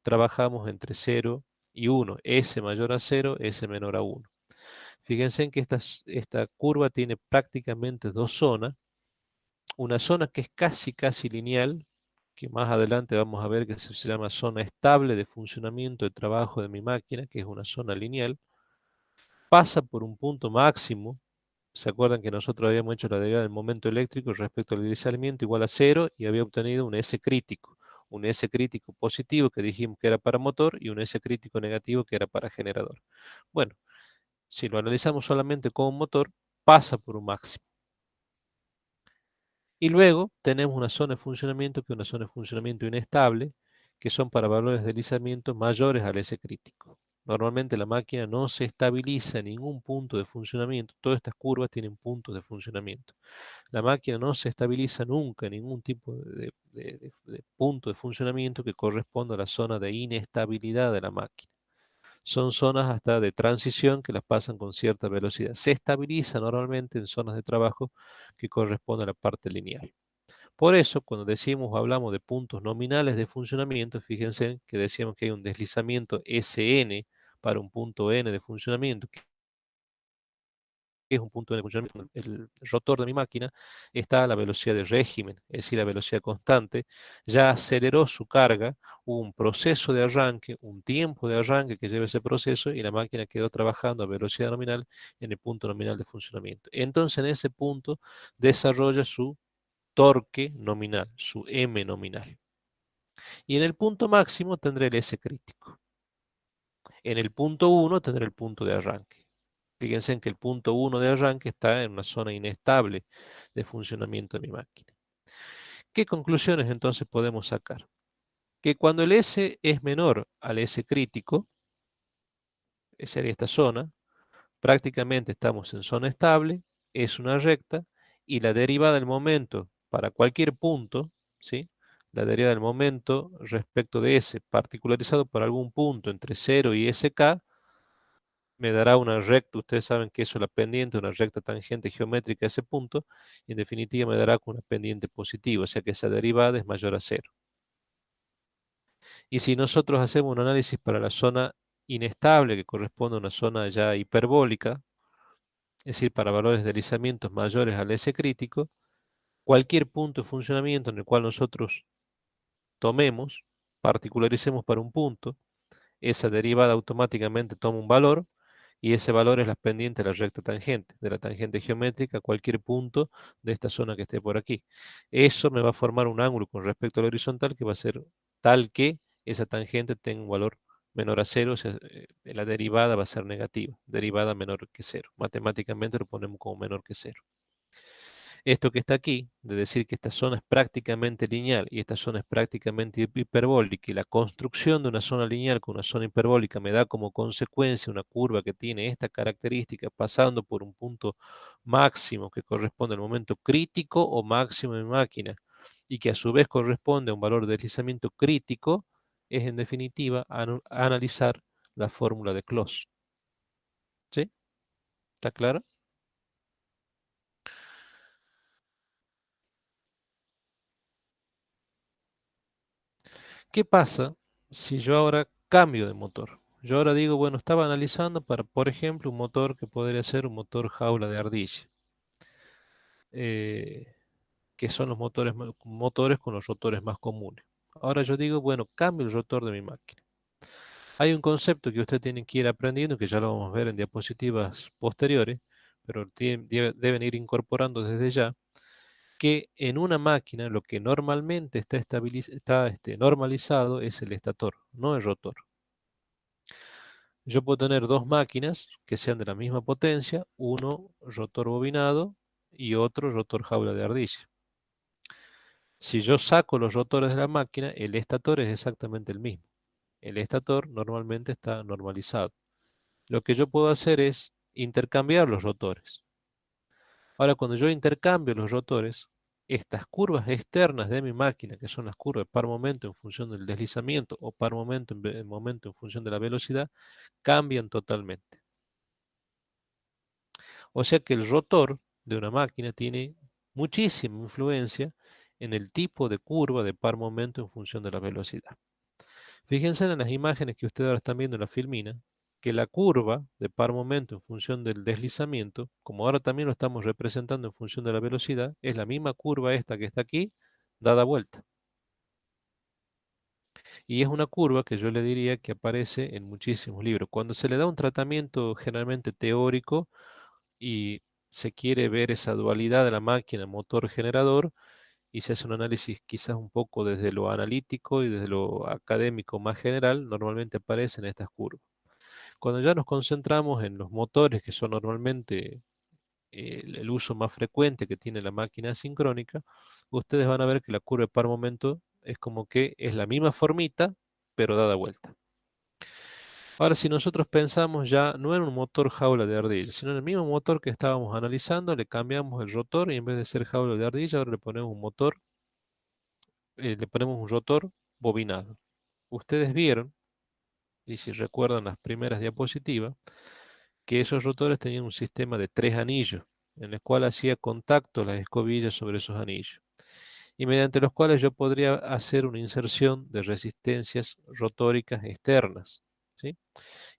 trabajamos entre 0 y 1, S mayor a 0, S menor a 1. Fíjense en que esta curva tiene prácticamente dos zonas. Una zona que es casi lineal, que más adelante vamos a ver que se llama zona estable de funcionamiento de trabajo de mi máquina, que es una zona lineal. Pasa por un punto máximo. ¿Se acuerdan que nosotros habíamos hecho la derivada del momento eléctrico respecto al deslizamiento igual a cero y había obtenido un S crítico? Un S crítico positivo que dijimos que era para motor y un S crítico negativo que era para generador. Bueno, si lo analizamos solamente como motor, pasa por un máximo. Y luego tenemos una zona de funcionamiento que es una zona de funcionamiento inestable, que son para valores de deslizamiento mayores al S crítico. Normalmente la máquina no se estabiliza en ningún punto de funcionamiento. Todas estas curvas tienen puntos de funcionamiento. La máquina no se estabiliza nunca en ningún tipo de punto de funcionamiento que corresponda a la zona de inestabilidad de la máquina. Son zonas hasta de transición que las pasan con cierta velocidad. Se estabiliza normalmente en zonas de trabajo que corresponden a la parte lineal. Por eso, cuando decimos o hablamos de puntos nominales de funcionamiento, fíjense que decíamos que hay un deslizamiento Sn para un punto n de funcionamiento, que es un punto de funcionamiento, el rotor de mi máquina está a la velocidad de régimen, es decir, a velocidad constante, ya aceleró su carga, hubo un proceso de arranque, un tiempo de arranque que lleva ese proceso y la máquina quedó trabajando a velocidad nominal en el punto nominal de funcionamiento. Entonces, en ese punto desarrolla su torque nominal, su M nominal. Y en el punto máximo tendré el S crítico. En el punto 1 tendré el punto de arranque. Fíjense en que el punto 1 de arranque está en una zona inestable de funcionamiento de mi máquina. ¿Qué conclusiones entonces podemos sacar? Que cuando el S es menor al S crítico, esa sería esta zona, prácticamente estamos en zona estable, es una recta, y la derivada del momento para cualquier punto, ¿sí? La derivada del momento respecto de S particularizado por algún punto entre 0 y SK, me dará una recta, ustedes saben que eso es la pendiente, una recta tangente geométrica a ese punto, y en definitiva me dará con una pendiente positiva, o sea que esa derivada es mayor a cero. Y si nosotros hacemos un análisis para la zona inestable, que corresponde a una zona ya hiperbólica, es decir, para valores de deslizamientos mayores al S crítico, cualquier punto de funcionamiento en el cual nosotros tomemos, particularicemos para un punto, esa derivada automáticamente toma un valor y ese valor es la pendiente de la recta tangente, de la tangente geométrica a cualquier punto de esta zona que esté por aquí. Eso me va a formar un ángulo con respecto al horizontal que va a ser tal que esa tangente tenga un valor menor a cero, o sea, la derivada va a ser negativa, derivada menor que cero. Matemáticamente lo ponemos como menor que cero. Esto que está aquí, de decir que esta zona es prácticamente lineal y esta zona es prácticamente hiperbólica y la construcción de una zona lineal con una zona hiperbólica me da como consecuencia una curva que tiene esta característica pasando por un punto máximo que corresponde al momento crítico o máximo de mi máquina y que a su vez corresponde a un valor de deslizamiento crítico, es en definitiva analizar la fórmula de Close. ¿Sí? ¿Está claro? ¿Qué pasa si yo ahora cambio de motor? Yo ahora digo, bueno, estaba analizando para, por ejemplo, un motor que podría ser un motor jaula de ardilla, eh, que son los motores con los rotores más comunes. Ahora yo digo, bueno, cambio el rotor de mi máquina. Hay un concepto que usted tiene que ir aprendiendo, que ya lo vamos a ver en diapositivas posteriores, pero deben ir incorporando desde ya, que en una máquina lo que normalmente está normalizado es el estator, no el rotor. Yo puedo tener dos máquinas que sean de la misma potencia, uno rotor bobinado y otro rotor jaula de ardilla. Si yo saco los rotores de la máquina, el estator es exactamente el mismo. El estator normalmente está normalizado. Lo que yo puedo hacer es intercambiar los rotores. Ahora, cuando yo intercambio los rotores, estas curvas externas de mi máquina, que son las curvas par momento en función del deslizamiento o par momento en función de la velocidad, cambian totalmente. O sea que el rotor de una máquina tiene muchísima influencia en el tipo de curva de par momento en función de la velocidad. Fíjense en las imágenes que ustedes ahora están viendo en la filmina, que la curva de par momento en función del deslizamiento, como ahora también lo estamos representando en función de la velocidad, es la misma curva esta que está aquí, dada vuelta. Y es una curva que yo le diría que aparece en muchísimos libros. Cuando se le da un tratamiento generalmente teórico, y se quiere ver esa dualidad de la máquina motor-generador y se hace un análisis quizás un poco desde lo analítico y desde lo académico más general, normalmente aparecen estas curvas. Cuando ya nos concentramos en los motores, que son normalmente el uso más frecuente que tiene la máquina sincrónica, ustedes van a ver que la curva de par momento es como que es la misma formita, pero dada vuelta. Ahora, si nosotros pensamos ya no en un motor jaula de ardilla, sino en el mismo motor que estábamos analizando, le cambiamos el rotor y en vez de ser jaula de ardilla, ahora le ponemos un motor, le ponemos un rotor bobinado. Ustedes vieron, y si recuerdan las primeras diapositivas, que esos rotores tenían un sistema de tres anillos, en el cual hacía contacto las escobillas sobre esos anillos. y mediante los cuales yo podría hacer una inserción de resistencias rotóricas externas, ¿sí?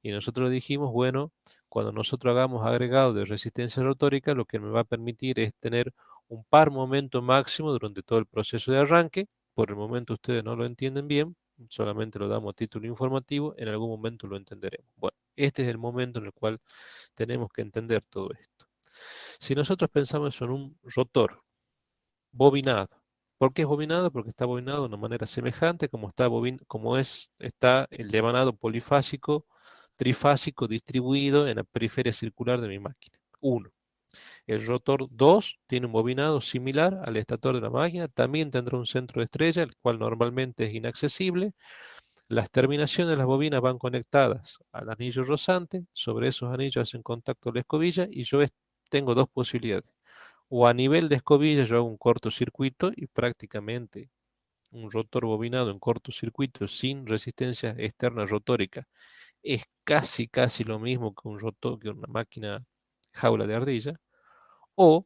Y nosotros dijimos, bueno, cuando nosotros hagamos agregado de resistencia rotórica, lo que me va a permitir es tener un par momento máximo durante todo el proceso de arranque. Por el momento ustedes no lo entienden bien, solamente lo damos a título informativo, en algún momento lo entenderemos. Bueno, este es el momento en el cual tenemos que entender todo esto. Si nosotros pensamos en un rotor bobinado, ¿por qué es bobinado? Porque está bobinado de una manera semejante como está el devanado polifásico, trifásico distribuido en la periferia circular de mi máquina. 1. El rotor 2 tiene un bobinado similar al estator de la máquina, también tendrá un centro de estrella, el cual normalmente es inaccesible. Las terminaciones de las bobinas van conectadas al anillo rozante, sobre esos anillos hacen contacto la escobilla y yo tengo dos posibilidades. O a nivel de escobilla yo hago un cortocircuito y prácticamente un rotor bobinado en cortocircuito sin resistencia externa rotórica es casi lo mismo que un rotor, que una máquina jaula de ardilla. O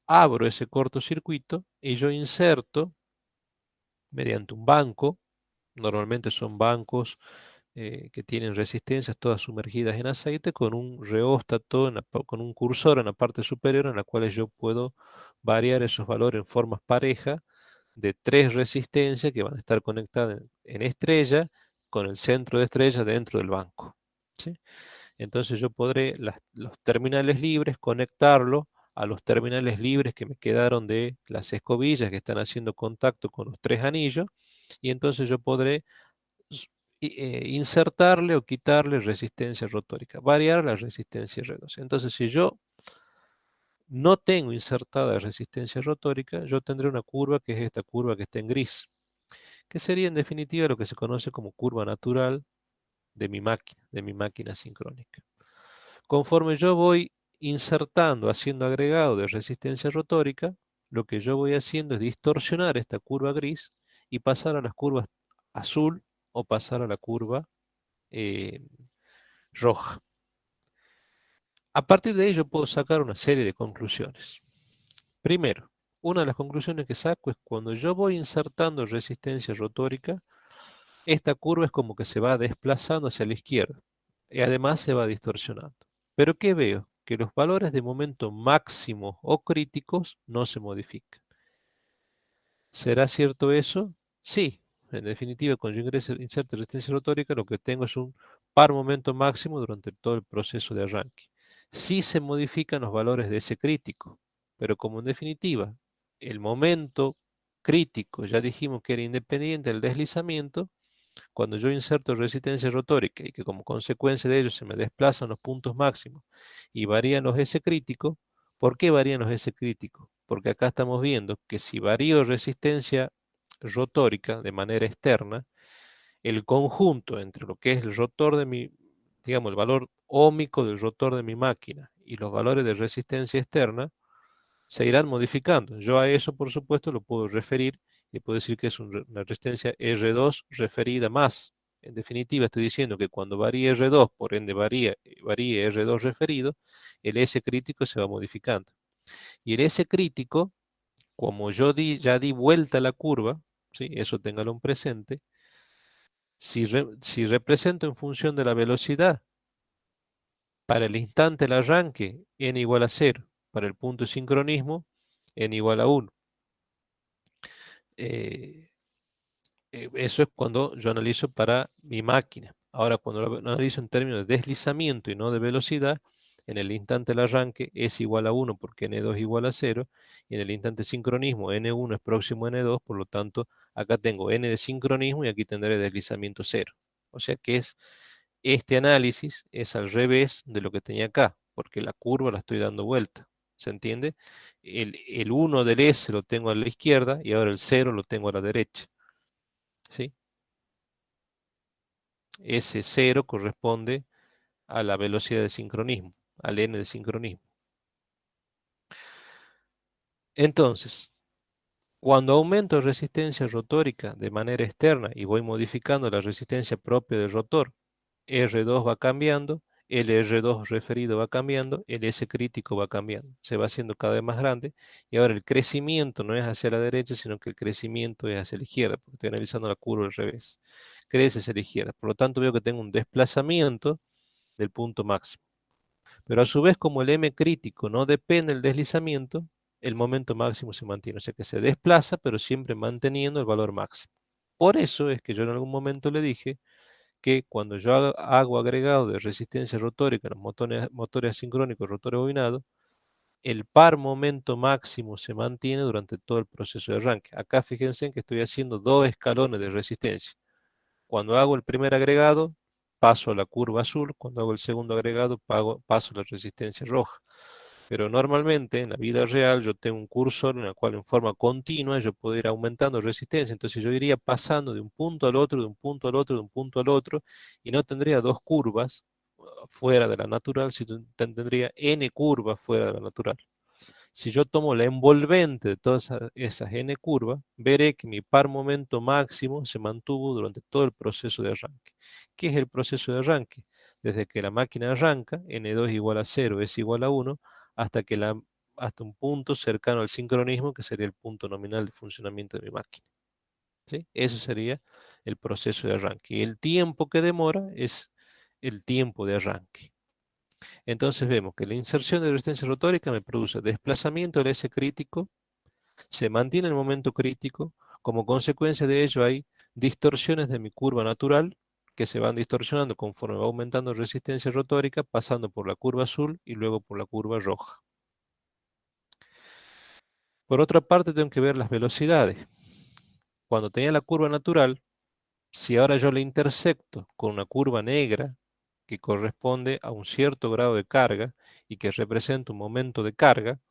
abro ese cortocircuito y yo inserto mediante un banco, normalmente son bancos que tienen resistencias todas sumergidas en aceite, con un reóstato, con un cursor en la parte superior en la cual yo puedo variar esos valores en formas parejas de tres resistencias que van a estar conectadas en estrella con el centro de estrella dentro del banco, ¿sí? Entonces yo podré los terminales libres conectarlo a los terminales libres que me quedaron de las escobillas que están haciendo contacto con los tres anillos, y entonces yo podré insertarle o quitarle resistencia rotórica, variar la resistencia R2. Entonces, si yo no tengo insertada resistencia rotórica, yo tendré una curva que es esta curva que está en gris, que sería en definitiva lo que se conoce como curva natural de mi máquina sincrónica. Conforme yo voy insertando, haciendo agregado de resistencia rotórica, lo que yo voy haciendo es distorsionar esta curva gris y pasar a las curvas azul o pasar a la curva eh, roja. A partir de ello puedo sacar una serie de conclusiones. Primero, una de las conclusiones que saco es cuando yo voy insertando resistencia rotórica, esta curva es como que se va desplazando hacia la izquierda y además se va distorsionando. ¿Pero qué veo? Que los valores de momento máximo o críticos no se modifican. ¿Será cierto eso? Sí. En definitiva, cuando yo inserte resistencia rotórica, lo que tengo es un par momento máximo durante todo el proceso de arranque. Sí se modifican los valores de ese crítico, pero como en definitiva el momento crítico ya dijimos que era independiente del deslizamiento, cuando yo inserto resistencia rotórica y que como consecuencia de ello se me desplazan los puntos máximos y varían los S críticos, ¿por qué varían los S críticos? Porque acá estamos viendo que si varío resistencia rotórica de manera externa, el conjunto entre lo que es el rotor de mi, digamos, el valor óhmico del rotor de mi máquina y los valores de resistencia externa se irán modificando. Yo a eso, por supuesto, lo puedo referir y puedo decir que es una resistencia R2 referida más. En definitiva, estoy diciendo que cuando varíe R2, por ende varíe R2 referido, el S crítico se va modificando. Y el S crítico, como ya di vuelta a la curva, ¿sí? Eso téngalo en presente, si represento en función de la velocidad, para el instante del arranque, n igual a 0, para el punto de sincronismo, n igual a 1. Eso es cuando yo analizo para mi máquina. Ahora, cuando lo analizo en términos de deslizamiento y no de velocidad, en el instante del arranque es igual a 1 porque n2 es igual a 0, y en el instante de sincronismo n1 es próximo a n2, por lo tanto, acá tengo n de sincronismo y aquí tendré deslizamiento 0. O sea que este análisis es al revés de lo que tenía acá, porque la curva la estoy dando vuelta. ¿Se entiende? El 1 del S lo tengo a la izquierda y ahora el 0 lo tengo a la derecha. ¿Sí? Ese 0 corresponde a la velocidad de sincronismo, al n de sincronismo. Entonces, cuando aumento resistencia rotórica de manera externa y voy modificando la resistencia propia del rotor, R2 va cambiando, el R2 referido va cambiando, el S crítico va cambiando, se va haciendo cada vez más grande y ahora el crecimiento no es hacia la derecha, sino que el crecimiento es hacia la izquierda, porque estoy analizando la curva al revés. Crece hacia la izquierda, por lo tanto veo que tengo un desplazamiento del punto máximo. Pero a su vez, como el M crítico no depende del deslizamiento, el momento máximo se mantiene, o sea que se desplaza, pero siempre manteniendo el valor máximo. Por eso es que yo en algún momento le dije que cuando yo hago agregado de resistencia rotórica en los motores asincrónicos, rotores bobinados, el par momento máximo se mantiene durante todo el proceso de arranque. Acá fíjense que estoy haciendo dos escalones de resistencia. Cuando hago el primer agregado, paso a la curva azul. Cuando hago el segundo agregado, paso a la resistencia roja. Pero normalmente en la vida real yo tengo un cursor en el cual en forma continua yo puedo ir aumentando resistencia. Entonces yo iría pasando de un punto al otro, de un punto al otro, de un punto al otro, y no tendría dos curvas fuera de la natural, sino tendría n curvas fuera de la natural. Si yo tomo la envolvente de todas esas n curvas, veré que mi par momento máximo se mantuvo durante todo el proceso de arranque. ¿Qué es el proceso de arranque? Desde que la máquina arranca, n2 igual a 0, es igual a 1, hasta, hasta un punto cercano al sincronismo, que sería el punto nominal de funcionamiento de mi máquina. ¿Sí? Eso sería el proceso de arranque. Y el tiempo que demora es el tiempo de arranque. Entonces vemos que la inserción de resistencia rotórica me produce desplazamiento del S crítico, se mantiene el momento crítico, como consecuencia de ello hay distorsiones de mi curva natural que se van distorsionando conforme va aumentando resistencia rotórica, pasando por la curva azul y luego por la curva roja. Por otra parte, tengo que ver las velocidades. Cuando tenía la curva natural, si ahora yo la intersecto con una curva negra que corresponde a un cierto grado de carga y que representa un momento de carga,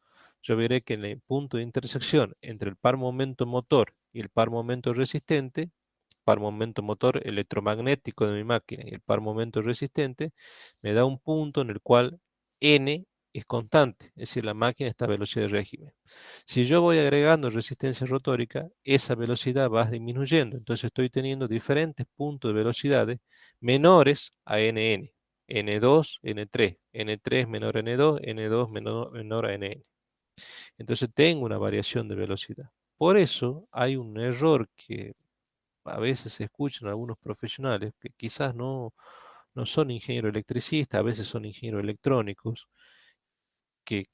yo veré que en el punto de intersección entre el par momento motor y el par momento resistente, par momento motor electromagnético de mi máquina y el par momento resistente, me da un punto en el cual n es constante, es decir, la máquina está a velocidad de régimen. Si yo voy agregando resistencia rotórica, esa velocidad va disminuyendo, entonces estoy teniendo diferentes puntos de velocidades menores a nn, n2, n3, n3 menor a n2, n2 menor a nn. Entonces tengo una variación de velocidad. Por eso hay un error que a veces se escucha en algunos profesionales que quizás no son ingenieros electricistas, a veces son ingenieros electrónicos, que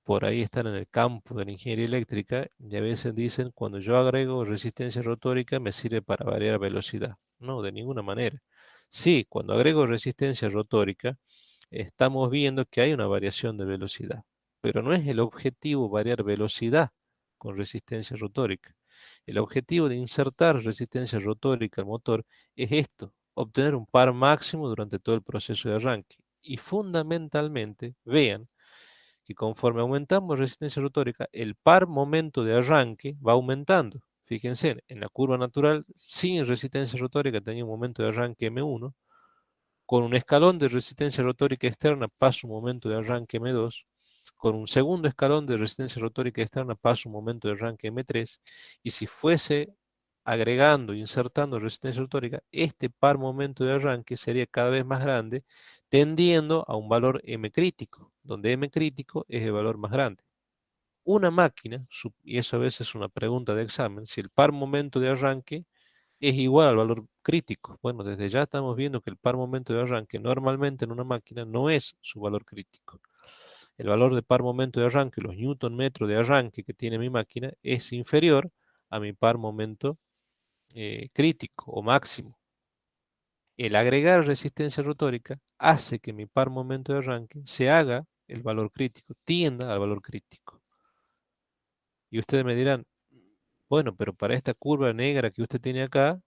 por ahí están en el campo de la ingeniería eléctrica y a veces dicen, cuando yo agrego resistencia rotórica me sirve para variar velocidad. No, de ninguna manera. Sí, cuando agrego resistencia rotórica, estamos viendo que hay una variación de velocidad, pero no es el objetivo variar velocidad con resistencia rotórica. El objetivo de insertar resistencia rotórica al motor es esto, obtener un par máximo durante todo el proceso de arranque. Y fundamentalmente, vean que conforme aumentamos resistencia rotórica, el par momento de arranque va aumentando. Fíjense, en la curva natural, sin resistencia rotórica tenía un momento de arranque M1, con un escalón de resistencia rotórica externa paso un momento de arranque M2, con un segundo escalón de resistencia rotórica externa paso un momento de arranque M3, y si fuese agregando, insertando resistencia rotórica, este par momento de arranque sería cada vez más grande, tendiendo a un valor M crítico, donde M crítico es el valor más grande. Una máquina, y eso a veces es una pregunta de examen, si el par momento de arranque es igual al valor crítico. Bueno, desde ya estamos viendo que el par momento de arranque normalmente en una máquina no es su valor crítico. El valor de par momento de arranque, los newton metro de arranque que tiene mi máquina, es inferior a mi par momento crítico o máximo. El agregar resistencia rotórica hace que mi par momento de arranque se haga el valor crítico, tienda al valor crítico. Y ustedes me dirán, bueno, pero para esta curva negra que usted tiene acá,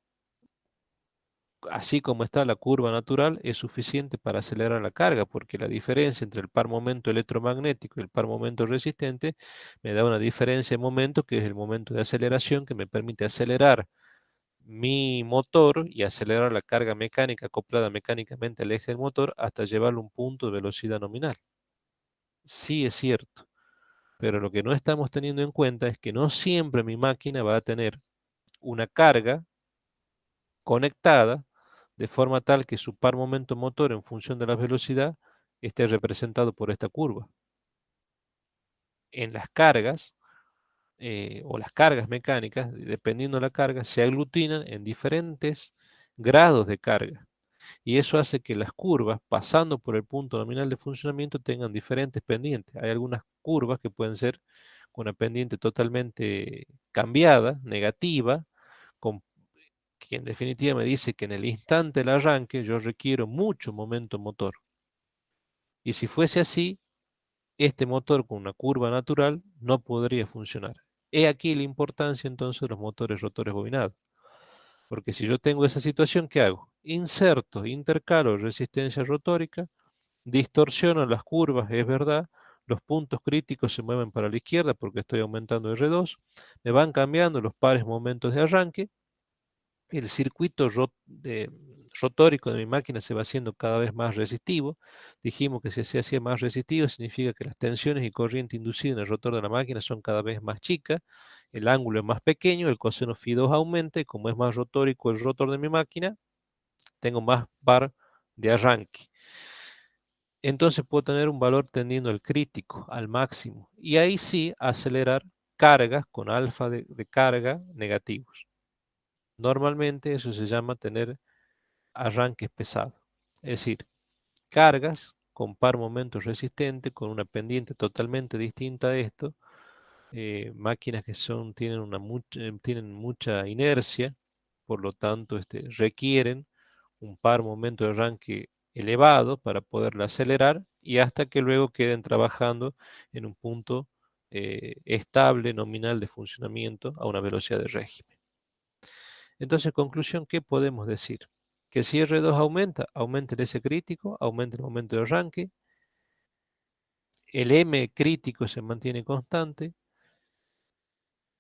así como está la curva natural, es suficiente para acelerar la carga, porque la diferencia entre el par momento electromagnético y el par momento resistente me da una diferencia de momento, que es el momento de aceleración, que me permite acelerar mi motor y acelerar la carga mecánica acoplada mecánicamente al eje del motor hasta llevarlo a un punto de velocidad nominal. Sí es cierto, pero lo que no estamos teniendo en cuenta es que no siempre mi máquina va a tener una carga conectada de forma tal que su par momento motor en función de la velocidad esté representado por esta curva. En las cargas, o las cargas mecánicas, dependiendo de la carga, se aglutinan en diferentes grados de carga. Y eso hace que las curvas, pasando por el punto nominal de funcionamiento, tengan diferentes pendientes. Hay algunas curvas que pueden ser con una pendiente totalmente cambiada, negativa, con, que en definitiva me dice que en el instante del arranque yo requiero mucho momento motor. Y si fuese así, este motor con una curva natural no podría funcionar. He aquí la importancia entonces de los motores rotores bobinados. Porque si yo tengo esa situación, ¿qué hago? Inserto, intercalo resistencia rotórica, distorsiono las curvas, es verdad, los puntos críticos se mueven para la izquierda porque estoy aumentando R2, me van cambiando los pares momentos de arranque, el circuito rotórico de mi máquina se va haciendo cada vez más resistivo. Dijimos que si se hacía más resistivo significa que las tensiones y corriente inducida en el rotor de la máquina son cada vez más chicas, el ángulo es más pequeño, el coseno φ2 aumenta y como es más rotórico el rotor de mi máquina, tengo más par de arranque. Entonces puedo tener un valor tendiendo al crítico, al máximo, y ahí sí acelerar cargas con alfa de carga negativos. Normalmente eso se llama tener arranques pesados, es decir, cargas con par momento resistente, con una pendiente totalmente distinta a esto, máquinas que tienen mucha inercia, por lo tanto requieren un par momento de arranque elevado para poderla acelerar y hasta que luego queden trabajando en un punto estable, nominal de funcionamiento a una velocidad de régimen. Entonces, conclusión, ¿qué podemos decir? Que si R2 aumenta, aumenta el S crítico, aumenta el momento de arranque, el M crítico se mantiene constante,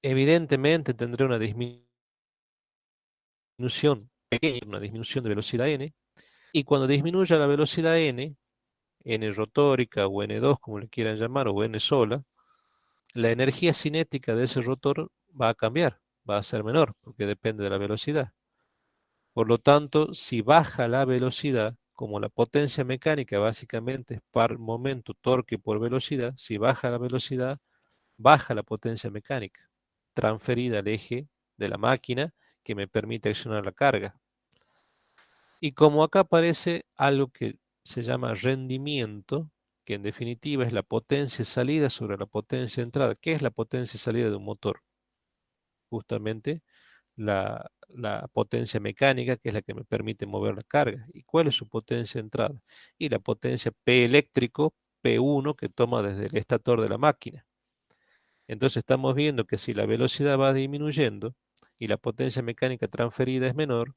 evidentemente tendrá una disminución pequeña, una disminución de velocidad N, y cuando disminuya la velocidad N rotórica o N2, como le quieran llamar, o N sola, la energía cinética de ese rotor va a cambiar, va a ser menor, porque depende de la velocidad. Por lo tanto, si baja la velocidad, como la potencia mecánica básicamente es par momento, torque por velocidad, si baja la velocidad, baja la potencia mecánica, transferida al eje de la máquina que me permite accionar la carga. Y como acá aparece algo que se llama rendimiento, que en definitiva es la potencia salida sobre la potencia entrada. ¿Qué es la potencia salida de un motor? Justamente la potencia mecánica, que es la que me permite mover la carga. ¿Y cuál es su potencia de entrada? Y la potencia P eléctrico, P1, que toma desde el estator de la máquina. Entonces estamos viendo que si la velocidad va disminuyendo y la potencia mecánica transferida es menor,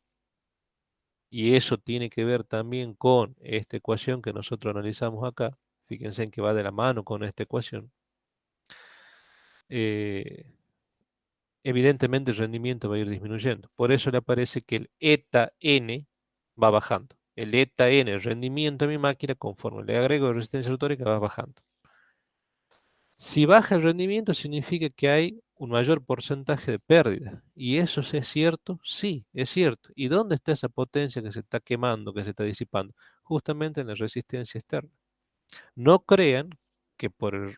y eso tiene que ver también con esta ecuación que nosotros analizamos acá, fíjense en que va de la mano con esta ecuación, eh, evidentemente el rendimiento va a ir disminuyendo. Por eso le aparece que el eta n va bajando. El eta n, el rendimiento de mi máquina, conforme le agrego resistencia rotórica, va bajando. Si baja el rendimiento, significa que hay un mayor porcentaje de pérdida. ¿Y eso es cierto? Sí, es cierto. ¿Y dónde está esa potencia que se está quemando, que se está disipando? Justamente en la resistencia externa. No crean que por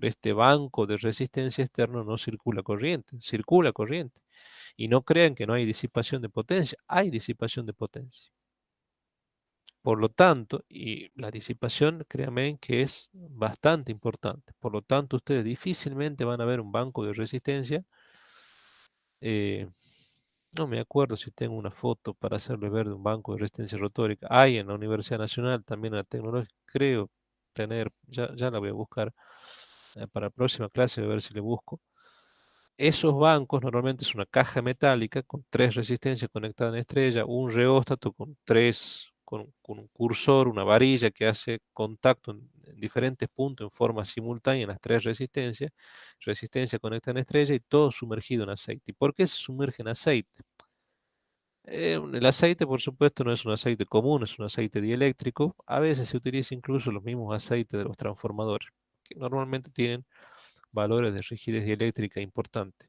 este banco de resistencia externo no circula corriente. Y no crean que no hay disipación de potencia, hay disipación de potencia. Por lo tanto, y la disipación, créanme que es bastante importante. Por lo tanto, ustedes difícilmente van a ver un banco de resistencia. eh, no me acuerdo si tengo una foto para hacerle ver de un banco de resistencia rotórica. Hay en la Universidad Nacional, también en la tecnológica, creo tener, ya la voy a buscar para la próxima clase, a ver si le busco. Esos bancos normalmente es una caja metálica con tres resistencias conectadas en estrella, un reóstato con un cursor, una varilla que hace contacto en diferentes puntos en forma simultánea en las tres resistencias, resistencia conectada en estrella y todo sumergido en aceite. ¿Y por qué se sumerge en aceite? El aceite, por supuesto, no es un aceite común, es un aceite dieléctrico. A veces se utiliza incluso los mismos aceites de los transformadores, que normalmente tienen valores de rigidez dieléctrica importantes.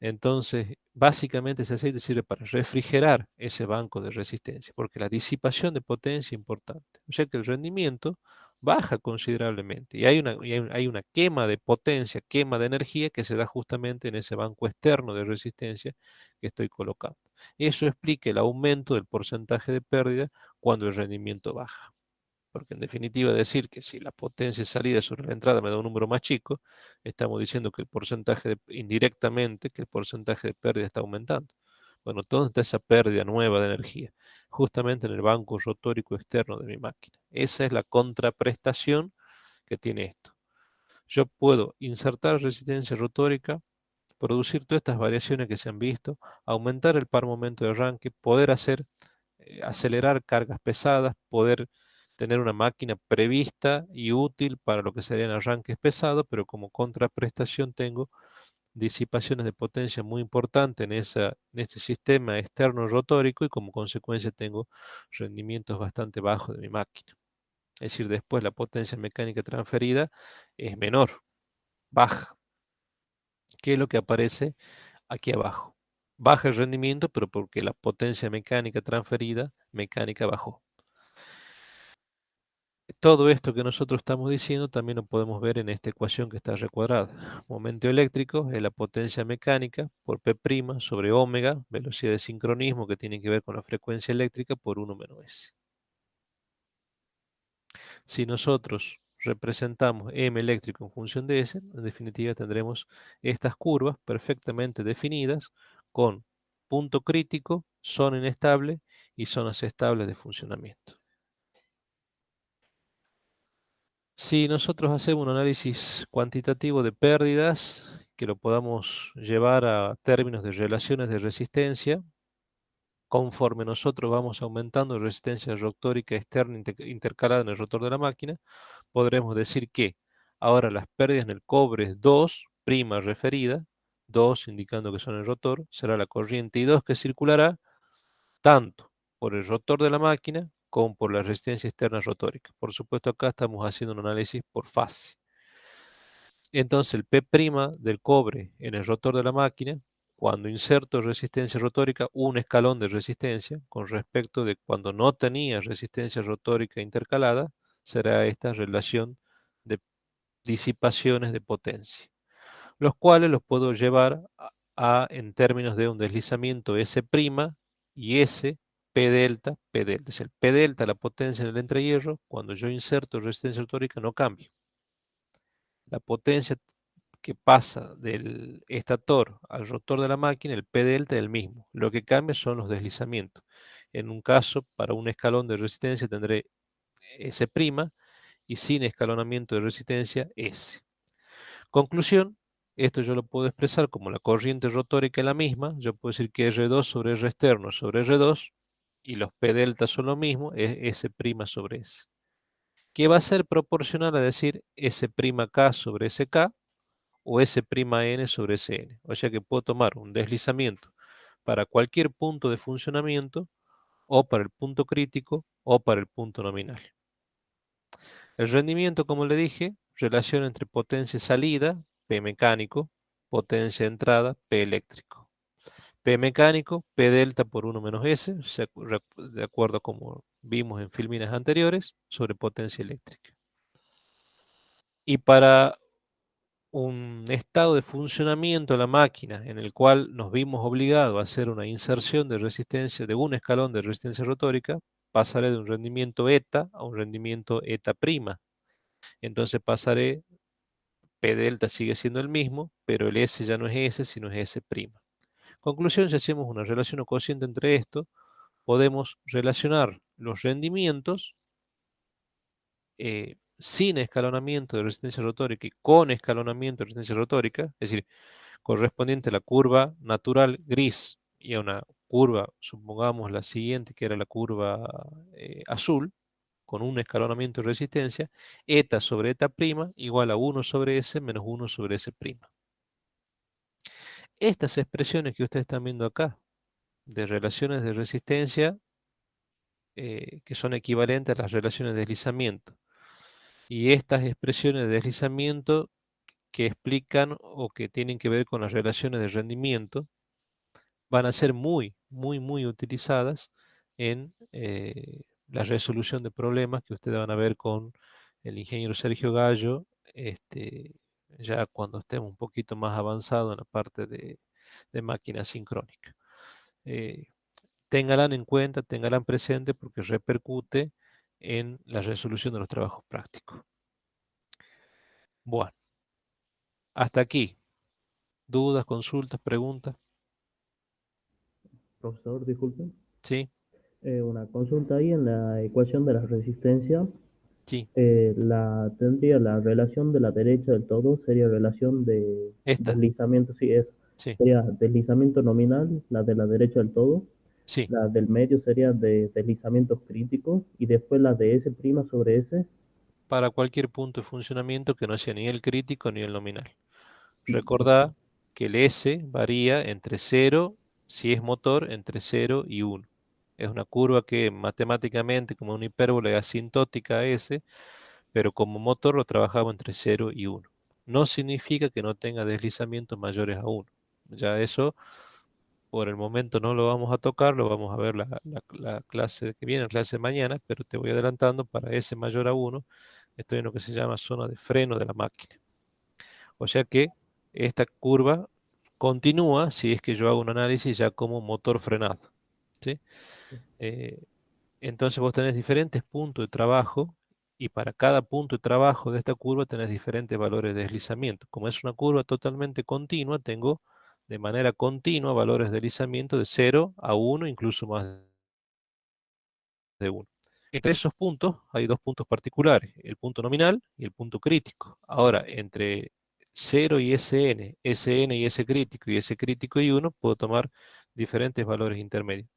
Entonces, básicamente ese aceite sirve para refrigerar ese banco de resistencia, porque la disipación de potencia es importante. O sea que el rendimiento baja considerablemente y hay una quema de potencia, quema de energía que se da justamente en ese banco externo de resistencia que estoy colocando. Eso explica el aumento del porcentaje de pérdida cuando el rendimiento baja. Porque en definitiva decir que si la potencia de salida sobre la entrada me da un número más chico, estamos diciendo que indirectamente, que el porcentaje de pérdida está aumentando. Bueno, ¿dónde está esa pérdida nueva de energía? Justamente en el banco rotórico externo de mi máquina. Esa es la contraprestación que tiene esto. Yo puedo insertar resistencia rotórica, producir todas estas variaciones que se han visto, aumentar el par momento de arranque, poder acelerar cargas pesadas, poder tener una máquina prevista y útil para lo que serían arranques pesados, pero como contraprestación tengo disipaciones de potencia muy importantes en este sistema externo rotórico y como consecuencia tengo rendimientos bastante bajos de mi máquina. Es decir, después la potencia mecánica transferida es menor, baja, que es lo que aparece aquí abajo. Baja el rendimiento, pero porque la potencia mecánica transferida, mecánica bajó. Todo esto que nosotros estamos diciendo también lo podemos ver en esta ecuación que está recuadrada. Momento eléctrico es la potencia mecánica por P' sobre omega, velocidad de sincronismo que tiene que ver con la frecuencia eléctrica por 1 menos S. Si nosotros representamos M eléctrico en función de S, en definitiva tendremos estas curvas perfectamente definidas con punto crítico, zona inestable y zonas estables de funcionamiento. Si nosotros hacemos un análisis cuantitativo de pérdidas, que lo podamos llevar a términos de relaciones de resistencia, conforme nosotros vamos aumentando la resistencia rotórica externa intercalada en el rotor de la máquina, podremos decir que ahora las pérdidas en el cobre es 2, prima referida, 2 indicando que son el rotor, será la corriente I2 que circulará tanto por el rotor de la máquina como por la resistencia externa rotórica. Por supuesto, acá estamos haciendo un análisis por fase. Entonces, el P' del cobre en el rotor de la máquina, cuando inserto resistencia rotórica, un escalón de resistencia con respecto de cuando no tenía resistencia rotórica intercalada, será esta relación de disipaciones de potencia, los cuales los puedo llevar en términos de un deslizamiento S' y S P delta, P delta. Es el P delta, la potencia en el entrehierro, cuando yo inserto resistencia rotórica no cambia. La potencia que pasa del estator al rotor de la máquina, el P delta es el mismo. Lo que cambia son los deslizamientos. En un caso, para un escalón de resistencia tendré S' y sin escalonamiento de resistencia S. Conclusión, esto yo lo puedo expresar como la corriente rotórica es la misma. Yo puedo decir que R2 sobre R externo sobre R2 y los P delta son lo mismo, es S' sobre S. Que va a ser proporcional a decir S'K sobre Sk o S'N sobre Sn. O sea que puedo tomar un deslizamiento para cualquier punto de funcionamiento o para el punto crítico o para el punto nominal. El rendimiento, como le dije, relación entre potencia salida, P mecánico, potencia entrada, P eléctrico. P mecánico, P delta por 1 menos S, de acuerdo a como vimos en filminas anteriores, sobre potencia eléctrica. Y para un estado de funcionamiento de la máquina en el cual nos vimos obligados a hacer una inserción de resistencia, de un escalón de resistencia rotórica, pasaré de un rendimiento eta a un rendimiento eta prima. Entonces pasaré, P delta sigue siendo el mismo, pero el S ya no es S, sino es S prima. Conclusión, si hacemos una relación o cociente entre esto, podemos relacionar los rendimientos sin escalonamiento de resistencia rotórica y con escalonamiento de resistencia rotórica, es decir, correspondiente a la curva natural gris y a una curva, supongamos la siguiente, que era la curva azul, con un escalonamiento de resistencia, eta sobre eta prima igual a 1 sobre S menos 1 sobre S prima. Estas expresiones que ustedes están viendo acá, de relaciones de resistencia, que son equivalentes a las relaciones de deslizamiento, y estas expresiones de deslizamiento que explican o que tienen que ver con las relaciones de rendimiento van a ser muy, muy, muy utilizadas en la resolución de problemas que ustedes van a ver con el ingeniero Sergio Gallo, ya cuando estemos un poquito más avanzado en la parte de máquina sincrónica. Ténganla en cuenta, ténganla presente porque repercute en la resolución de los trabajos prácticos. Bueno, hasta aquí. ¿Dudas, consultas, preguntas? Profesor, disculpe. Sí, Una consulta ahí en la ecuación de la resistencia. sí. Tendría la relación de la derecha del todo, sería relación de Esta, deslizamiento, sí, sí, sería deslizamiento nominal, la de la derecha del todo, sí. la del medio sería de deslizamientos críticos y después la de S' sobre S. Para cualquier punto de funcionamiento que no sea ni el crítico ni el nominal. Bien, Recordá que el S varía entre 0, si es motor, entre 0 y 1. Es una curva que matemáticamente, como una hipérbola, es asintótica a S, pero como motor lo trabajamos entre 0 y 1. No significa que no tenga deslizamientos mayores a 1. Ya eso, por el momento no lo vamos a tocar, lo vamos a ver la clase que viene, la clase de mañana, pero te voy adelantando, para S mayor a 1, estoy en lo que se llama zona de freno de la máquina. O sea que esta curva continúa si es que yo hago un análisis ya como motor frenado, ¿sí? Eh, entonces vos tenés diferentes puntos de trabajo y para cada punto de trabajo de esta curva tenés diferentes valores de deslizamiento. Como es una curva totalmente continua, tengo de manera continua valores de deslizamiento de 0 a 1, incluso más de 1. Entre esos puntos hay dos puntos particulares, el punto nominal y el punto crítico. Ahora, entre 0 y SN y S crítico y S crítico y 1, puedo tomar diferentes valores intermedios.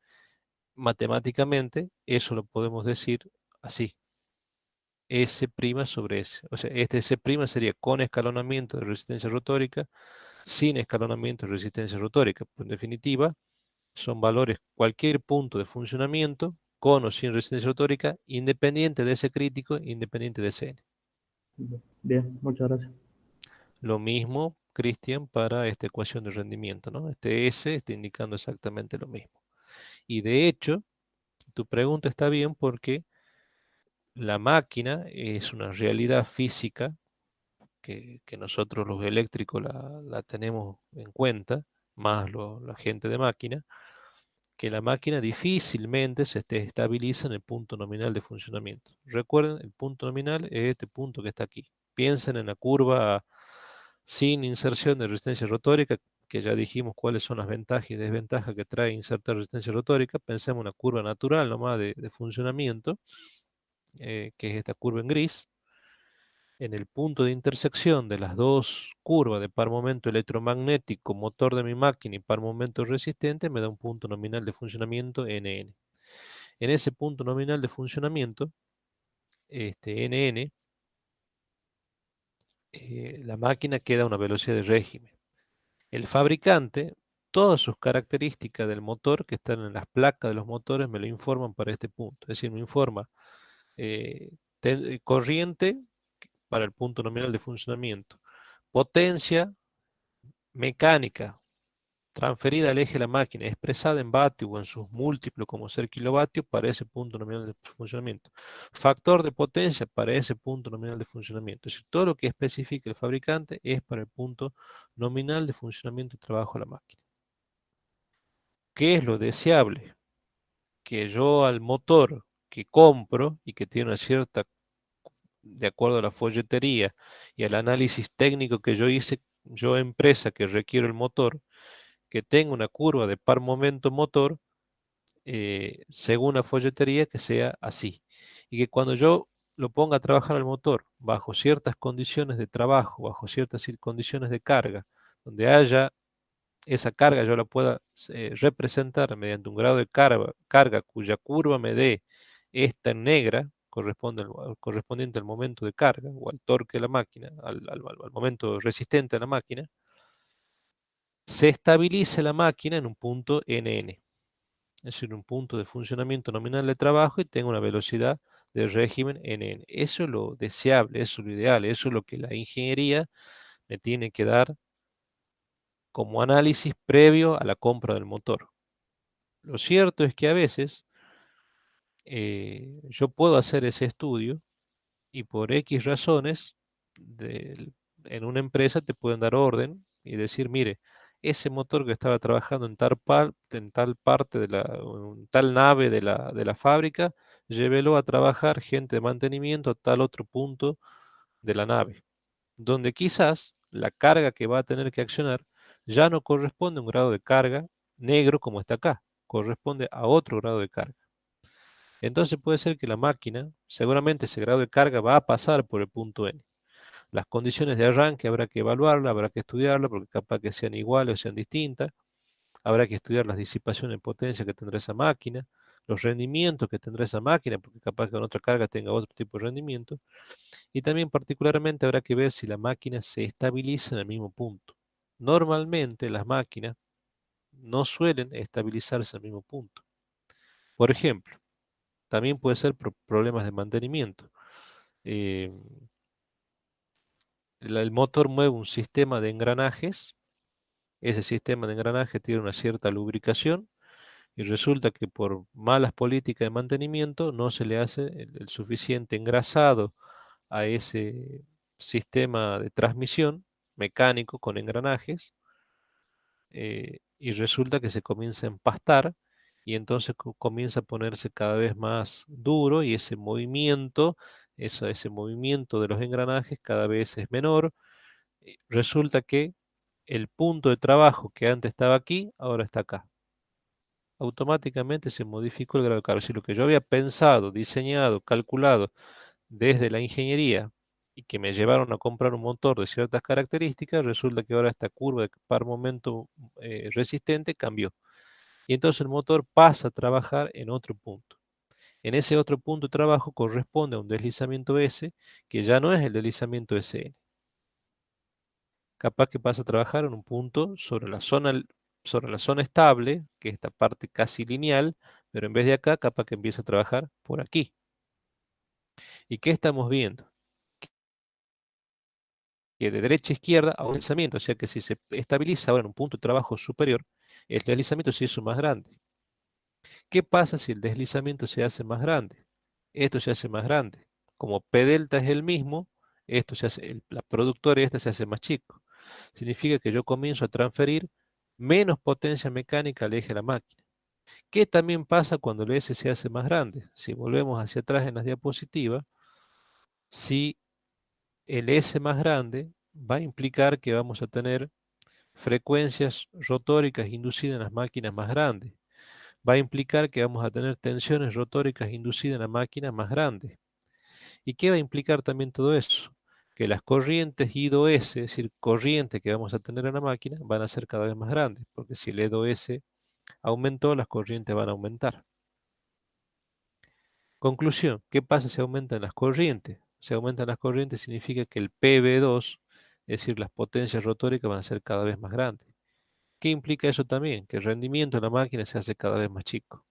Matemáticamente, eso lo podemos decir así, S' sobre S. O sea, este S' sería con escalonamiento de resistencia rotórica, sin escalonamiento de resistencia rotórica. Pues en definitiva, son valores, cualquier punto de funcionamiento, con o sin resistencia rotórica, independiente de ese crítico, independiente de ese n. bien, muchas gracias. Lo mismo, Cristian, para esta ecuación de rendimiento, ¿no? Este S está indicando exactamente lo mismo. Y de hecho, tu pregunta está bien porque la máquina es una realidad física que nosotros los eléctricos la tenemos en cuenta, más la gente de máquina, que la máquina difícilmente se estabiliza en el punto nominal de funcionamiento. Recuerden, el punto nominal es este punto que está aquí. Piensen en la curva sin inserción de resistencia rotórica, que ya dijimos cuáles son las ventajas y desventajas que trae insertar resistencia rotórica. Pensemos en una curva natural nomás de funcionamiento, que es esta curva en gris. En el punto de intersección de las dos curvas de par momento electromagnético, motor de mi máquina y par momento resistente, me da un punto nominal de funcionamiento NN. En ese punto nominal de funcionamiento, NN, la máquina queda a una velocidad de régimen. El fabricante, todas sus características del motor que están en las placas de los motores me lo informan para este punto. Es decir, me informa eh, corriente para el punto nominal de funcionamiento, potencia mecánica transferida al eje de la máquina, expresada en vatio o en sus múltiplos como ser kilovatio para ese punto nominal de funcionamiento. Factor de potencia para ese punto nominal de funcionamiento. Es decir, todo lo que especifica el fabricante es para el punto nominal de funcionamiento y trabajo de la máquina. ¿Qué es lo deseable? Que yo al motor que compro y que tiene una cierta, de acuerdo a la folletería y al análisis técnico que yo hice, yo empresa que requiero el motor, que tenga una curva de par momento motor, según la folletería, que sea así. Y que cuando yo lo ponga a trabajar el motor bajo ciertas condiciones de trabajo, bajo ciertas condiciones de carga, donde haya esa carga, yo la pueda representar mediante un grado de carga cuya curva me dé esta en negra, correspondiente al momento de carga o al torque de la máquina, al momento resistente de la máquina, se estabilice la máquina en un punto NN, es decir, un punto de funcionamiento nominal de trabajo y tenga una velocidad de régimen NN. Eso es lo deseable, eso es lo ideal, eso es lo que la ingeniería me tiene que dar como análisis previo a la compra del motor. Lo cierto es que a veces yo puedo hacer ese estudio y por X razones en una empresa te pueden dar orden y decir, mire, ese motor que estaba trabajando en tal parte o en tal nave de la fábrica, llévelo a trabajar gente de mantenimiento a tal otro punto de la nave, donde quizás la carga que va a tener que accionar ya no corresponde a un grado de carga negro como está acá, corresponde a otro grado de carga. Entonces puede ser que la máquina, seguramente ese grado de carga va a pasar por el punto N. Las condiciones de arranque habrá que evaluarla, habrá que estudiarla, porque capaz que sean iguales o sean distintas. Habrá que estudiar las disipaciones de potencia que tendrá esa máquina, los rendimientos que tendrá esa máquina, porque capaz que con otra carga tenga otro tipo de rendimiento. Y también particularmente habrá que ver si la máquina se estabiliza en el mismo punto. Normalmente las máquinas no suelen estabilizarse en el mismo punto. Por ejemplo, también puede ser por problemas de mantenimiento. Eh, el motor mueve un sistema de engranajes. Ese sistema de engranaje tiene una cierta lubricación y resulta que por malas políticas de mantenimiento no se le hace el suficiente engrasado a ese sistema de transmisión mecánico con engranajes, y resulta que se comienza a empastar y entonces comienza a ponerse cada vez más duro y ese movimiento de los engranajes cada vez es menor. Resulta que el punto de trabajo que antes estaba aquí, ahora está acá. Automáticamente se modificó el grado de carga. Si lo que yo había pensado, diseñado, calculado desde la ingeniería y que me llevaron a comprar un motor de ciertas características, resulta que ahora esta curva de par momento resistente cambió. Y entonces el motor pasa a trabajar en otro punto. En ese otro punto de trabajo corresponde a un deslizamiento S que ya no es el deslizamiento SN. Capaz que pasa a trabajar en un punto sobre la zona estable, que es esta parte casi lineal, pero en vez de acá, capaz que empieza a trabajar por aquí. ¿Y qué estamos viendo? Que de derecha a izquierda a un deslizamiento, o sea que si se estabiliza ahora en un punto de trabajo superior, el deslizamiento se hizo más grande. ¿Qué pasa si el deslizamiento se hace más grande? Esto se hace más grande. Como P delta es el mismo, esto se hace, la productora esta se hace más chico. Significa que yo comienzo a transferir menos potencia mecánica al eje de la máquina. ¿Qué también pasa cuando el S se hace más grande? Si volvemos hacia atrás en las diapositivas, si el S más grande va a implicar que vamos a tener frecuencias rotóricas inducidas en las máquinas más grandes. Va a implicar que vamos a tener tensiones rotóricas inducidas en la máquina más grande. ¿Y qué va a implicar también todo eso? Que las corrientes I2S, es decir, corrientes que vamos a tener en la máquina, van a ser cada vez más grandes, porque si el E2S aumentó, las corrientes van a aumentar. Conclusión, ¿qué pasa si aumentan las corrientes? Si aumentan las corrientes significa que el PV2, es decir, las potencias rotóricas van a ser cada vez más grandes. ¿Qué implica eso también? Que el rendimiento de la máquina se hace cada vez más chico.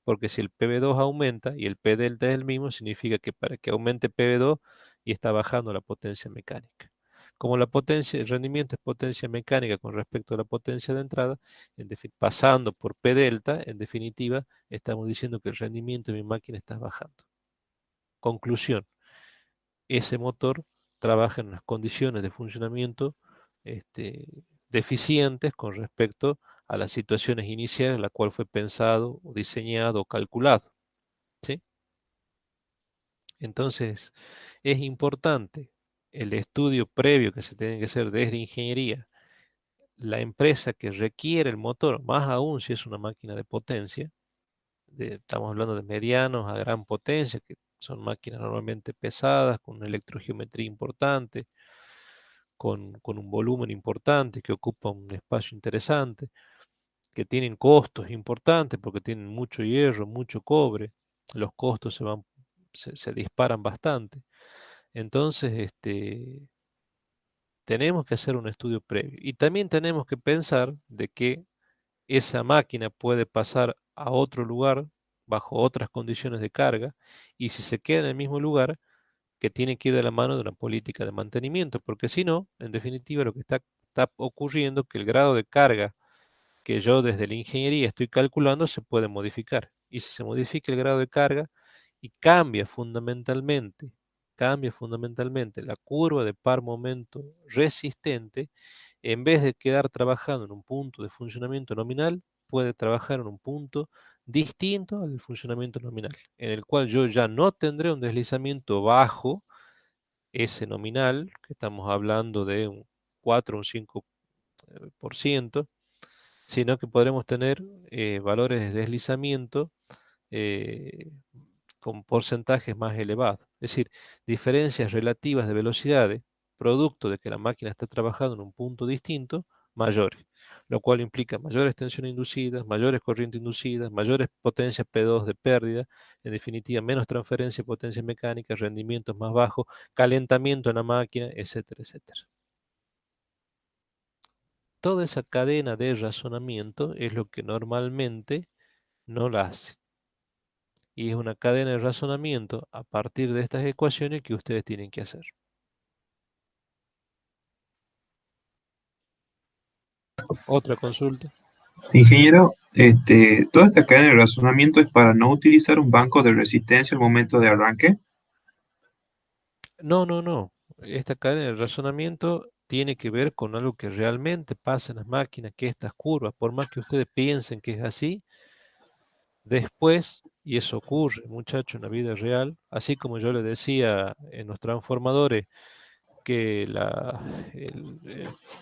Porque si el PV2 aumenta y el P delta es el mismo, significa que para que aumente PV2 y está bajando la potencia mecánica. Como el rendimiento es potencia mecánica con respecto a la potencia de entrada, pasando por P delta, en definitiva, estamos diciendo que el rendimiento de mi máquina está bajando. Conclusión, ese motor trabaja en unas condiciones de funcionamiento este, deficientes con respecto a las situaciones iniciales en la cual fue pensado, o diseñado o calculado. ¿Sí? Entonces, es importante el estudio previo que se tiene que hacer desde ingeniería, la empresa que requiere el motor, más aún si es una máquina de potencia, estamos hablando de medianos a gran potencia, que son máquinas normalmente pesadas, con una electrogeometría importante, con un volumen importante, que ocupa un espacio interesante, que tienen costos importantes porque tienen mucho hierro, mucho cobre, los costos se disparan bastante. Entonces, tenemos que hacer un estudio previo y también tenemos que pensar de que esa máquina puede pasar a otro lugar bajo otras condiciones de carga y si se queda en el mismo lugar, que tiene que ir de la mano de una política de mantenimiento, porque si no, en definitiva, lo que está ocurriendo es que el grado de carga que yo desde la ingeniería estoy calculando se puede modificar. Y si se modifica el grado de carga y cambia fundamentalmente la curva de par momento resistente, en vez de quedar trabajando en un punto de funcionamiento nominal, puede trabajar en un punto distinto al funcionamiento nominal, en el cual yo ya no tendré un deslizamiento bajo ese nominal, que estamos hablando de un 4 o un 5%, sino que podremos tener valores de deslizamiento eh, con porcentajes más elevados. Es decir, diferencias relativas de velocidades, producto de que la máquina está trabajando en un punto distinto, mayores, lo cual implica mayores tensiones inducidas, mayores corrientes inducidas, mayores potencias P2 de pérdida, en definitiva, menos transferencia de potencia mecánica, rendimientos más bajos, calentamiento en la máquina, etcétera, etcétera. Toda esa cadena de razonamiento es lo que normalmente no la hace. Y es una cadena de razonamiento a partir de estas ecuaciones que ustedes tienen que hacer. Otra consulta. Ingeniero, toda esta cadena de razonamiento es para no utilizar un banco de resistencia al momento de arranque. No, no, no. Esta cadena de razonamiento tiene que ver con algo que realmente pasa en las máquinas, que estas curvas, por más que ustedes piensen que es así, después, y eso ocurre, muchachos, en la vida real, así como yo les decía en los transformadores, que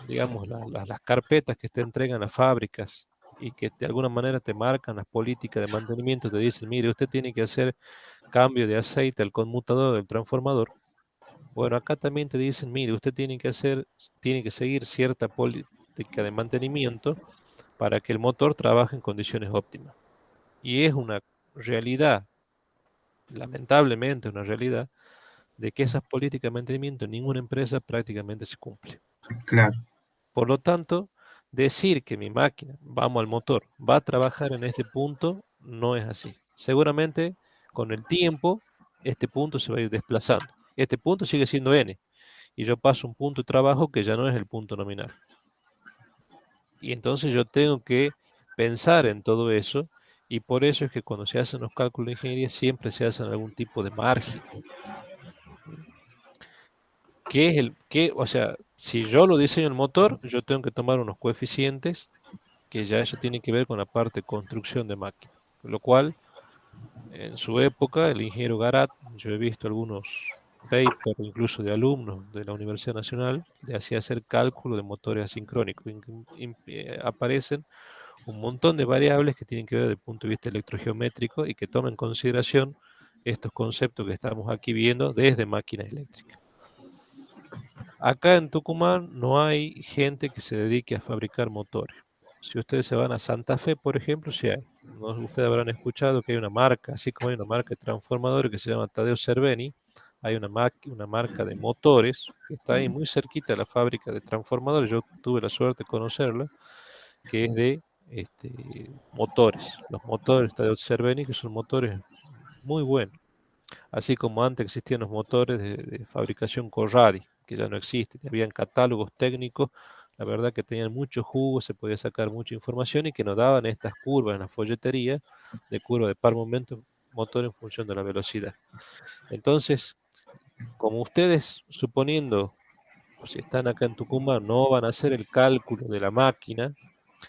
digamos, las carpetas que te entregan las fábricas y que de alguna manera te marcan las políticas de mantenimiento, te dicen, mire, usted tiene que hacer cambio de aceite al conmutador del transformador. Bueno, acá también te dicen, mire, usted tiene que seguir cierta política de mantenimiento para que el motor trabaje en condiciones óptimas. Y es una realidad, lamentablemente una realidad, de que esas políticas de mantenimiento en ninguna empresa prácticamente se cumplen. Claro, Por lo tanto, decir que mi máquina, vamos al motor, va a trabajar en este punto, no es así. Seguramente con el tiempo, este punto se va a ir desplazando. Este punto sigue siendo n, y yo paso un punto de trabajo que ya no es el punto nominal. Y entonces yo tengo que pensar en todo eso, y por eso es que cuando se hacen los cálculos de ingeniería siempre se hacen algún tipo de margen. O sea, si yo lo diseño el motor, yo tengo que tomar unos coeficientes que ya eso tiene que ver con la parte de construcción de máquina. Lo cual, en su época, el ingeniero Garat, yo he visto algunos papers, incluso de alumnos de la Universidad Nacional, le hacía hacer cálculo de motores asincrónicos. Aparecen un montón de variables que tienen que ver desde el punto de vista electrogeométrico y que tomen en consideración estos conceptos que estamos aquí viendo desde máquinas eléctricas. Acá en Tucumán no hay gente que se dedique a fabricar motores. Si ustedes se van a Santa Fe, por ejemplo, sí hay. Ustedes habrán escuchado que hay una marca, así como hay una marca de transformadores que se llama Tadeo Cerveni, hay una marca de motores que está ahí muy cerquita de la fábrica de transformadores. Yo tuve la suerte de conocerla, que es de motores. Los motores Tadeo Cerveni, que son motores muy buenos. Así como antes existían los motores de fabricación Corradi, que ya no existen, habían catálogos técnicos, la verdad que tenían mucho jugo, se podía sacar mucha información y que nos daban estas curvas en la folletería, de curva de par momento motor en función de la velocidad. Entonces, como ustedes, suponiendo, si están acá en Tucumán, no van a hacer el cálculo de la máquina,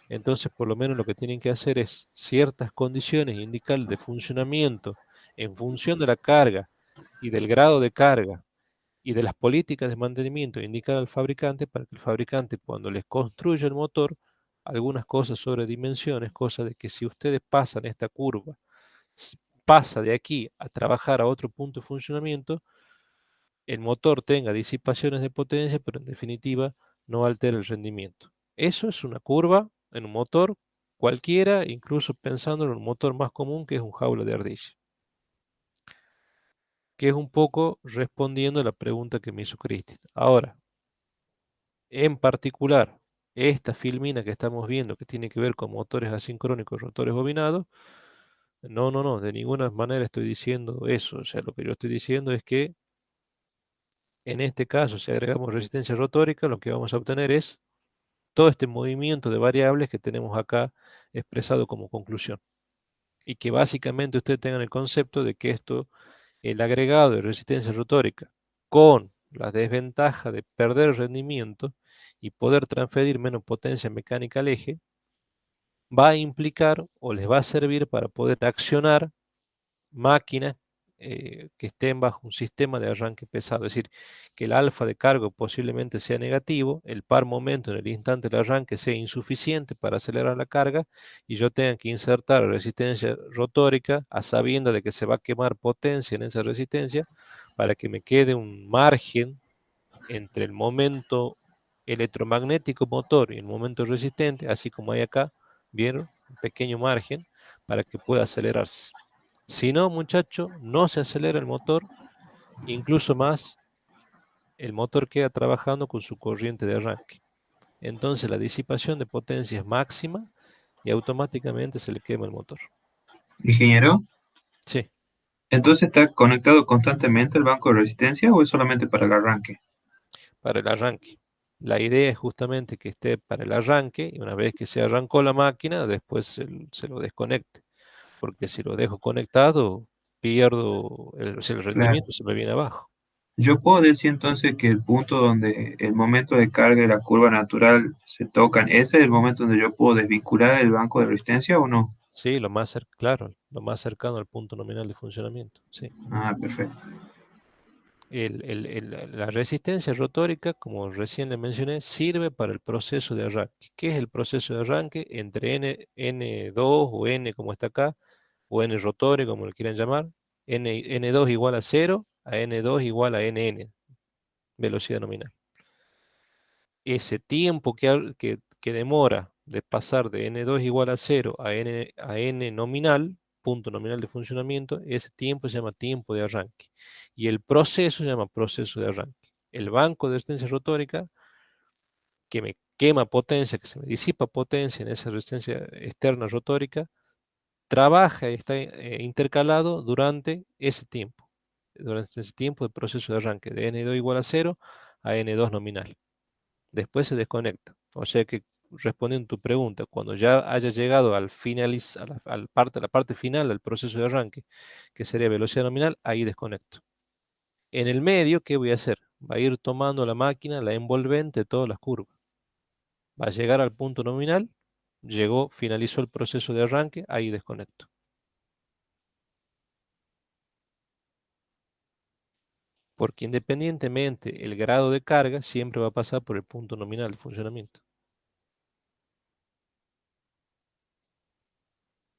entonces por lo menos lo que tienen que hacer es ciertas condiciones indicar de funcionamiento en función de la carga y del grado de carga y de las políticas de mantenimiento, indicar al fabricante para que el fabricante cuando les construya el motor, algunas cosas sobre dimensiones, cosas de que si ustedes pasan esta curva, pasa de aquí a trabajar a otro punto de funcionamiento, el motor tenga disipaciones de potencia, pero en definitiva no altera el rendimiento. Eso es una curva en un motor cualquiera, incluso pensando en un motor más común que es un jaula de ardilla, que es un poco respondiendo a la pregunta que me hizo Cristian. Ahora, en particular, esta filmina que estamos viendo que tiene que ver con motores asincrónicos, rotores bobinados, no, de ninguna manera estoy diciendo eso. O sea, lo que yo estoy diciendo es que En este caso, si agregamos resistencia rotórica, lo que vamos a obtener es todo este movimiento de variables que tenemos acá expresado como conclusión. Y que básicamente ustedes tengan el concepto de que esto, el agregado de resistencia rotórica con la desventaja de perder rendimiento y poder transferir menos potencia mecánica al eje, va a implicar o les va a servir para poder accionar máquinas que estén bajo un sistema de arranque pesado, es decir, que el alfa de cargo posiblemente sea negativo, el par momento en el instante del arranque sea insuficiente para acelerar la carga y yo tenga que insertar resistencia rotórica a sabienda de que se va a quemar potencia en esa resistencia para que me quede un margen entre el momento electromagnético motor y el momento resistente, así como hay acá, ¿vieron? Un pequeño margen para que pueda acelerarse. Si no, muchacho, no se acelera el motor, incluso más, el motor queda trabajando con su corriente de arranque. Entonces la disipación de potencia es máxima y automáticamente se le quema el motor. Ingeniero, Sí, ¿entonces está conectado constantemente el banco de resistencia o es solamente para el arranque? para el arranque. La idea es justamente que esté para el arranque y una vez que se arrancó la máquina, después se lo desconecte. Porque si lo dejo conectado, pierdo el Claro. rendimiento, se me viene abajo. Yo puedo decir entonces que el punto donde el momento de carga y la curva natural se tocan, ¿ese es el momento donde yo puedo desvincular el banco de resistencia o no? Sí, claro, lo más cercano al punto nominal de funcionamiento. Sí. Ah, perfecto. La resistencia rotórica, como recién le mencioné, sirve para el proceso de arranque. ¿Qué es el proceso de arranque? Entre N2 o N como está acá, o N rotórico, como le quieran llamar, N2 igual a 0, a N2 igual a NN, velocidad nominal. Ese tiempo que demora de pasar de N2 igual a 0 a N nominal, punto nominal de funcionamiento, ese tiempo se llama tiempo de arranque. Y el proceso se llama proceso de arranque. El banco de resistencia rotórica que me quema potencia, que se me disipa potencia en esa resistencia externa rotórica, trabaja y está intercalado durante ese tiempo de proceso de arranque, de N2 igual a 0 a N2 nominal. Después se desconecta. O sea que respondiendo a tu pregunta, cuando ya haya llegado la parte final del proceso de arranque, que sería velocidad nominal, ahí desconecto. En el medio, ¿qué voy a hacer? Va a ir tomando la máquina la envolvente de todas las curvas. Va a llegar al punto nominal, finalizó el proceso de arranque, ahí desconecto. Porque independientemente el grado de carga siempre va a pasar por el punto nominal de funcionamiento.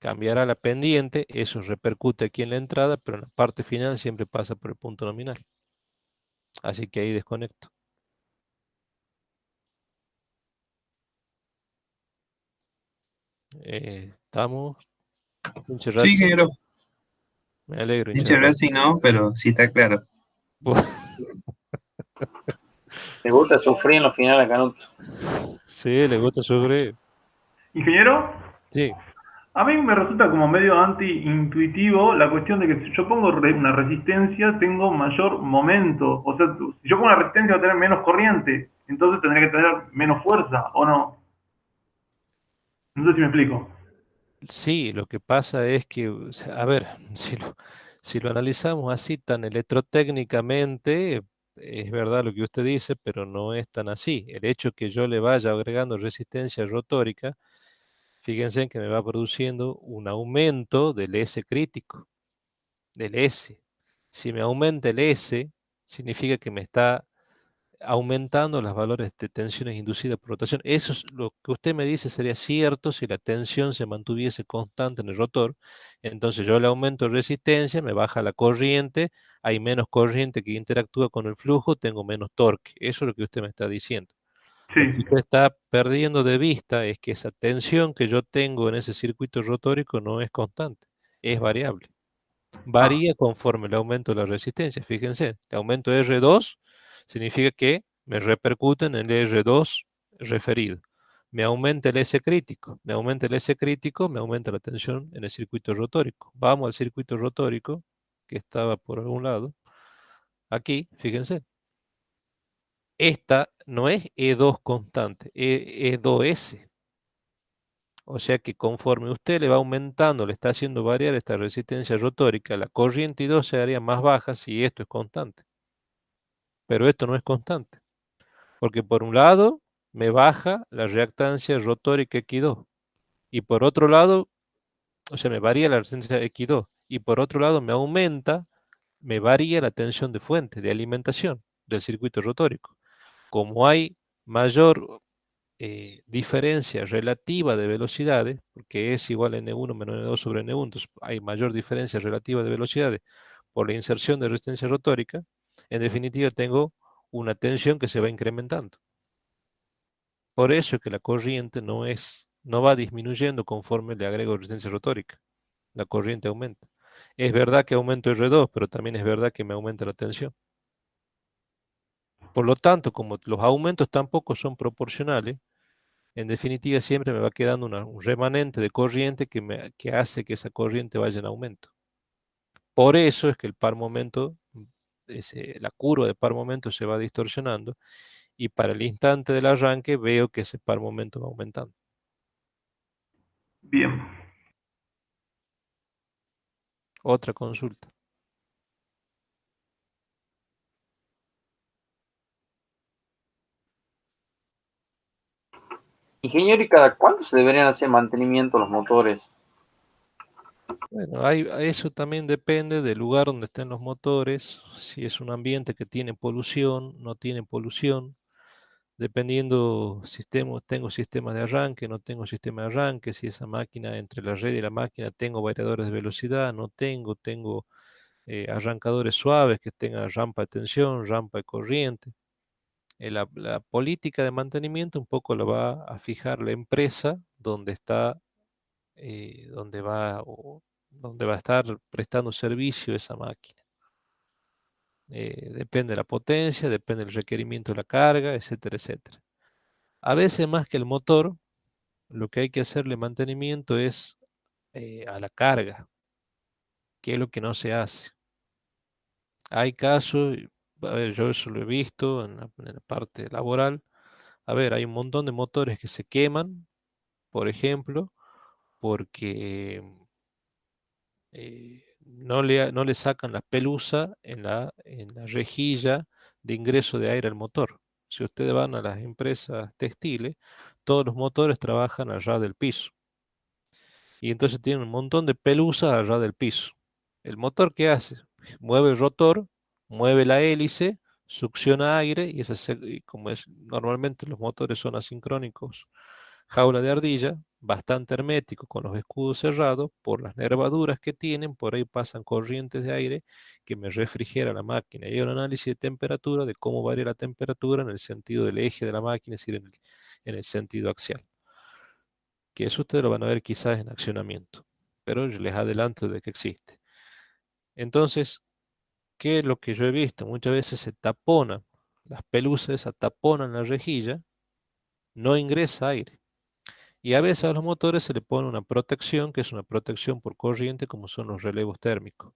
Cambiará la pendiente, eso repercute aquí en la entrada, pero en la parte final siempre pasa por el punto nominal. Así que ahí desconecto. Estamos, hincha Sí, Racing, ingeniero. me alegro, hincha Muchas Racing. gracias, no, pero sí está claro. Te gusta sufrir en los finales, Canuto. Sí, le gusta sufrir. Ingeniero, Sí, a mí me resulta como medio anti-intuitivo la cuestión de que si yo pongo una resistencia, tengo mayor momento. O sea, si yo pongo una resistencia, va a tener menos corriente. Entonces tendría que tener menos fuerza, ¿o no? No sé si me explico. sí, lo que pasa es que, o sea, a ver, si lo analizamos así tan electrotécnicamente, es verdad lo que usted dice, pero no es tan así. El hecho que yo le vaya agregando resistencia rotórica, fíjense que me va produciendo un aumento del S crítico, del S. Si me aumenta el S, significa que me está aumentando los valores de tensiones inducidas por rotación. Eso es lo que usted me dice sería cierto si la tensión se mantuviese constante en el rotor. Entonces yo le aumento resistencia, me baja la corriente, hay menos corriente que interactúa con el flujo, tengo menos torque. Eso es lo que usted me está diciendo. Lo que Sí. usted está perdiendo de vista es que esa tensión que yo tengo en ese circuito rotórico no es constante, es variable. Ah, Varía conforme el aumento de la resistencia. Fíjense, el aumento de R2 significa que me repercute en el R2 referido. Me aumenta el S crítico, me aumenta el S crítico, me aumenta la tensión en el circuito rotórico. Vamos al circuito rotórico, que estaba por algún lado. Aquí, fíjense, esta no es E2 constante, es E2S. O sea que conforme usted le va aumentando, le está haciendo variar esta resistencia rotórica, la corriente I2 se haría más baja si esto es constante. Pero esto no es constante. Porque por un lado me baja la reactancia rotórica X2. Y por otro lado, o sea, me varía la resistencia X2. Y por otro lado me varía la tensión de fuente, de alimentación del circuito rotórico. Como hay mayor diferencia relativa de velocidades, porque es igual a N1 menos N2 sobre N1, entonces hay mayor diferencia relativa de velocidades por la inserción de resistencia rotórica, en definitiva tengo una tensión que se va incrementando. Por eso es que la corriente no va disminuyendo conforme le agrego resistencia rotórica. La corriente aumenta. Es verdad que aumento R2, pero también es verdad que me aumenta la tensión. Por lo tanto, como los aumentos tampoco son proporcionales, en definitiva siempre me va quedando un remanente de corriente que hace que esa corriente vaya en aumento. Por eso es que el par momento, la curva de par momento se va distorsionando y para el instante del arranque veo que ese par momento va aumentando. Bien. Otra consulta. Ingeniero, ¿y cada cuánto se deberían hacer mantenimiento los motores? Bueno, eso también depende del lugar donde estén los motores, si es un ambiente que tiene polución, no tiene polución, dependiendo si tengo sistema de arranque, no tengo sistema de arranque, si esa máquina, entre la red y la máquina, tengo variadores de velocidad, no tengo arrancadores suaves que tengan rampa de tensión, rampa de corriente. La política de mantenimiento un poco lo va a fijar la empresa donde está, donde donde va a estar prestando servicio esa máquina. Depende de la potencia, depende del requerimiento de la carga, etcétera, etcétera. A veces más que el motor, lo que hay que hacerle mantenimiento es a la carga, que es lo que no se hace. Hay casos, a ver, yo eso lo he visto en la parte laboral. A ver, hay un montón de motores que se queman, por ejemplo, porque no le sacan la pelusa en la rejilla de ingreso de aire al motor. Si ustedes van a las empresas textiles, todos los motores trabajan al ras del piso. Y entonces tienen un montón de pelusa al ras del piso. ¿El motor qué hace? Mueve el rotor, mueve la hélice, succiona aire y como es normalmente los motores son asincrónicos, jaula de ardilla, bastante hermético con los escudos cerrados, por las nervaduras que tienen, por ahí pasan corrientes de aire que me refrigera la máquina. Y hay un análisis de temperatura, de cómo varía la temperatura en el sentido del eje de la máquina, es decir, en el sentido axial. Que eso ustedes lo van a ver quizás en accionamiento, pero yo les adelanto de que existe. Entonces, ¿qué es lo que yo he visto? Muchas veces se taponan, las pelusas se taponan la rejilla, no ingresa aire. Y a veces a los motores se le pone una protección, que es una protección por corriente, como son los relevos térmicos.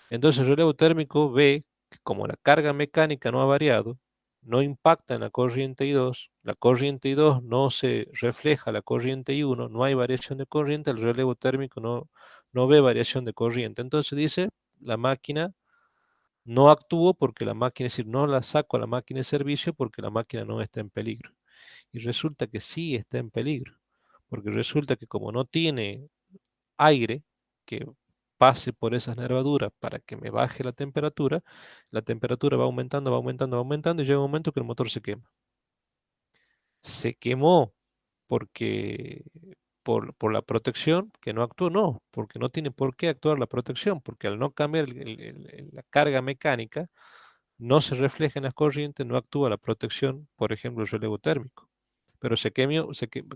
Entonces el relevo térmico ve que como la carga mecánica no ha variado, no impacta en la corriente I2, la corriente I2 no se refleja a la corriente I1, no hay variación de corriente, el relevo térmico no ve variación de corriente. Entonces dice, la máquina no actúo porque la máquina, es decir, no la saco a la máquina de servicio porque la máquina no está en peligro. Y resulta que sí está en peligro, porque resulta que como no tiene aire que pase por esas nervaduras para que me baje la temperatura va aumentando, va aumentando, va aumentando y llega un momento que el motor se quema. Se quemó porque por la protección que no actuó, no, porque no tiene por qué actuar la protección, porque al no cambiar la carga mecánica, no se refleja en las corrientes, no actúa la protección, por ejemplo, el relevo térmico. Pero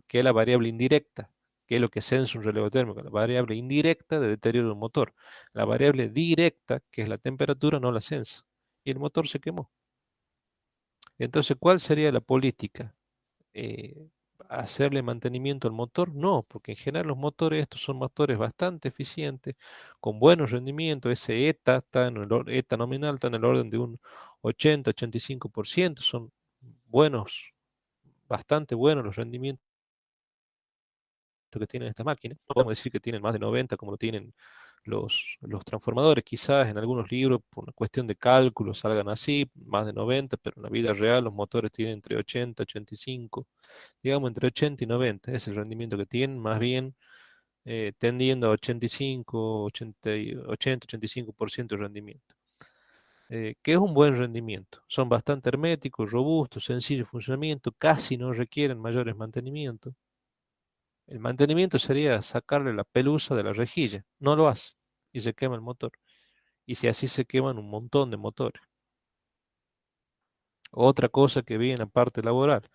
que es la variable indirecta, que es lo que sensa un relevo térmico, la variable indirecta de deterioro del motor. La variable directa, que es la temperatura, no la sensa. Y el motor se quemó. Entonces, ¿cuál sería la política? ¿Hacerle mantenimiento al motor? No, porque en general los motores, estos son motores bastante eficientes, con buenos rendimientos. Ese ETA, ETA nominal está en el orden de un 80-85%, son buenos, bastante buenos los rendimientos que tienen estas máquinas. No podemos decir que tienen más de 90 como lo tienen los transformadores. Quizás en algunos libros, por una cuestión de cálculo, salgan así, más de 90, pero en la vida real los motores tienen entre 80 y 85, digamos entre 80 y 90, es el rendimiento que tienen, más bien tendiendo a 85, 85% de rendimiento. Que es un buen rendimiento. Son bastante herméticos, robustos, sencillos de funcionamiento, casi no requieren mayores mantenimientos. El mantenimiento sería sacarle la pelusa de la rejilla. No lo hace y se quema el motor. Y si así se queman un montón de motores. Otra cosa que vi en la parte laboral.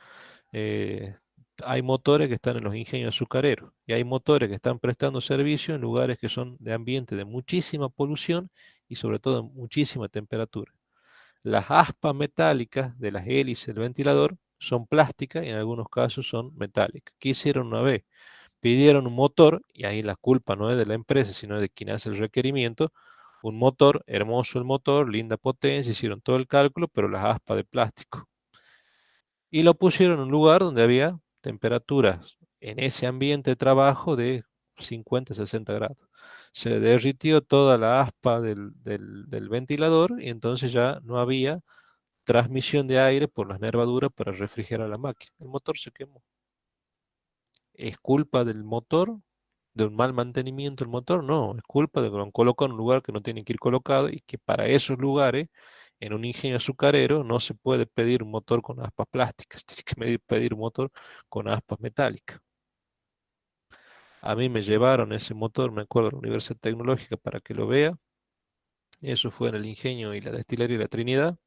eh, Hay motores que están en los ingenios azucareros y hay motores que están prestando servicio en lugares que son de ambiente de muchísima polución y sobre todo muchísima temperatura. Las aspas metálicas de las hélices del ventilador son plásticas y en algunos casos son metálicas. ¿Qué hicieron una vez? Pidieron un motor, y ahí la culpa no es de la empresa, sino de quien hace el requerimiento. Un motor, hermoso el motor, linda potencia, hicieron todo el cálculo, pero las aspas de plástico. Y lo pusieron en un lugar donde había temperaturas en ese ambiente de trabajo de 50, 60 grados. Se derritió toda la aspa del ventilador y entonces ya no había transmisión de aire por las nervaduras para refrigerar la máquina. El motor se quemó. ¿Es culpa del motor? ¿De un mal mantenimiento del motor? No, es culpa de que lo han colocado en un lugar que no tiene que ir colocado y que para esos lugares, en un ingenio azucarero, no se puede pedir un motor con aspas plásticas, tiene que pedir un motor con aspas metálicas. A mí me llevaron ese motor, me acuerdo, a la Universidad Tecnológica para que lo vea. Eso fue en el ingenio y la destilería de la Trinidad,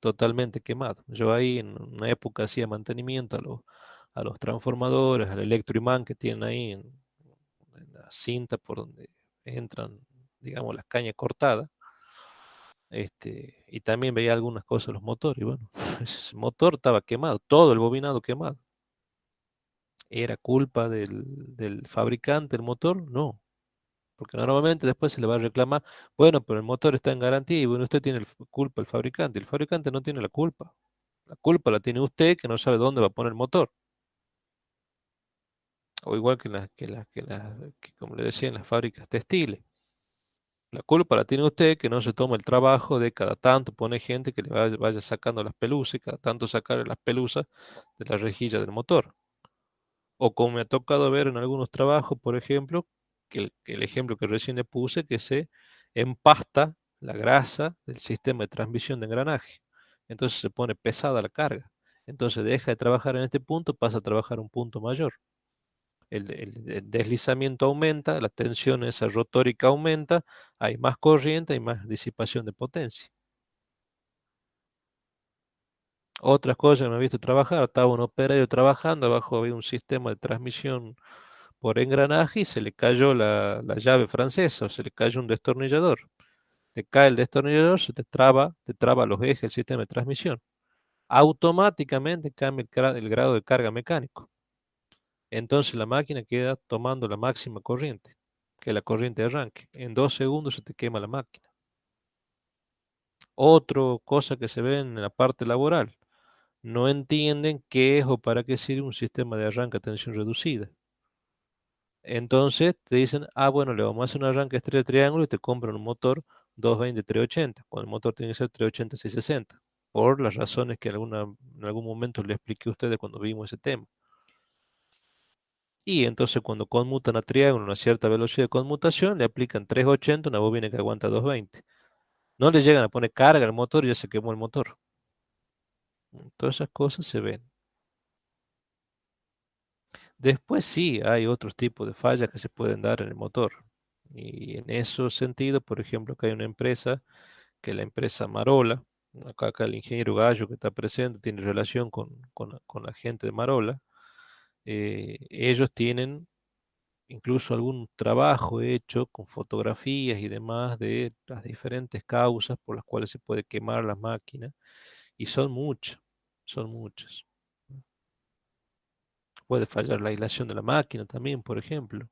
totalmente quemado. Yo ahí en una época hacía mantenimiento a los transformadores, al electroimán que tienen ahí en la cinta por donde entran, digamos, las cañas cortadas. Y también veía algunas cosas de los motores. Y bueno, ese motor estaba quemado, todo el bobinado quemado. ¿Era culpa del fabricante del motor? No, porque normalmente después se le va a reclamar, bueno, pero el motor está en garantía y bueno, usted tiene culpa el fabricante. El fabricante no tiene la culpa. La culpa la tiene usted que no sabe dónde va a poner el motor. O igual que como le decía, en las fábricas textiles. La culpa la tiene usted que no se toma el trabajo de cada tanto pone gente que le vaya sacando las pelusas y cada tanto sacarle las pelusas de la rejilla del motor. O como me ha tocado ver en algunos trabajos, por ejemplo, que el ejemplo que recién le puse, que se empasta la grasa del sistema de transmisión de engranaje. Entonces se pone pesada la carga. Entonces deja de trabajar en este punto, pasa a trabajar un punto mayor. El deslizamiento aumenta, la tensión esa rotórica aumenta, hay más corriente, hay más disipación de potencia. Otras cosas que me he visto trabajar, estaba un operario trabajando, abajo había un sistema de transmisión por engranaje y se le cayó la llave francesa, o se le cayó un destornillador. Te cae el destornillador, se te traba los ejes del sistema de transmisión. Automáticamente cambia el grado de carga mecánico. Entonces la máquina queda tomando la máxima corriente, que es la corriente de arranque. En 2 segundos se te quema la máquina. Otra cosa que se ve en la parte laboral, no entienden qué es o para qué sirve un sistema de arranque a tensión reducida. Entonces te dicen, bueno, le vamos a hacer un arranque estrella de triángulo y te compran un motor 220-380, cuando el motor tiene que ser 380-660, por las razones que en algún momento le expliqué a ustedes cuando vimos ese tema. Y entonces cuando conmutan a triángulo a una cierta velocidad de conmutación, le aplican 380, una bobina que aguanta 220. No le llegan a poner carga al motor y ya se quemó el motor. Todas esas cosas se ven. Después sí hay otros tipos de fallas que se pueden dar en el motor. Y en esos sentidos, por ejemplo, que hay una empresa, que es la empresa Marola, acá el ingeniero Gallo que está presente tiene relación con la gente de Marola. Ellos tienen incluso algún trabajo hecho con fotografías y demás de las diferentes causas por las cuales se puede quemar la máquina, y son muchas, son muchas. Puede fallar la aislación de la máquina también, por ejemplo.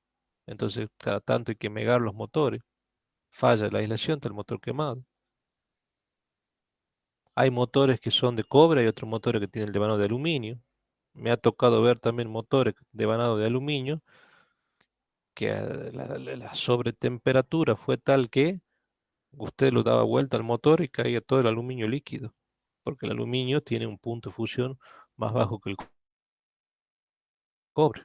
Entonces, cada tanto hay que megar los motores. Falla la aislación, está el motor quemado. Hay motores que son de cobre, hay otros motores que tienen el devanado de aluminio. Me ha tocado ver también motores de devanado de aluminio que la sobretemperatura fue tal que usted lo daba vuelta al motor y caía todo el aluminio líquido, porque el aluminio tiene un punto de fusión más bajo que el cobre.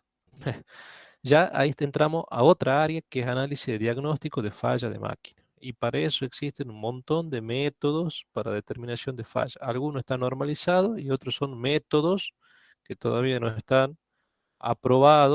Ya ahí entramos a otra área que es análisis de diagnóstico de falla de máquina. Y para eso existen un montón de métodos para determinación de falla. Algunos están normalizados y otros son métodos que todavía no están aprobados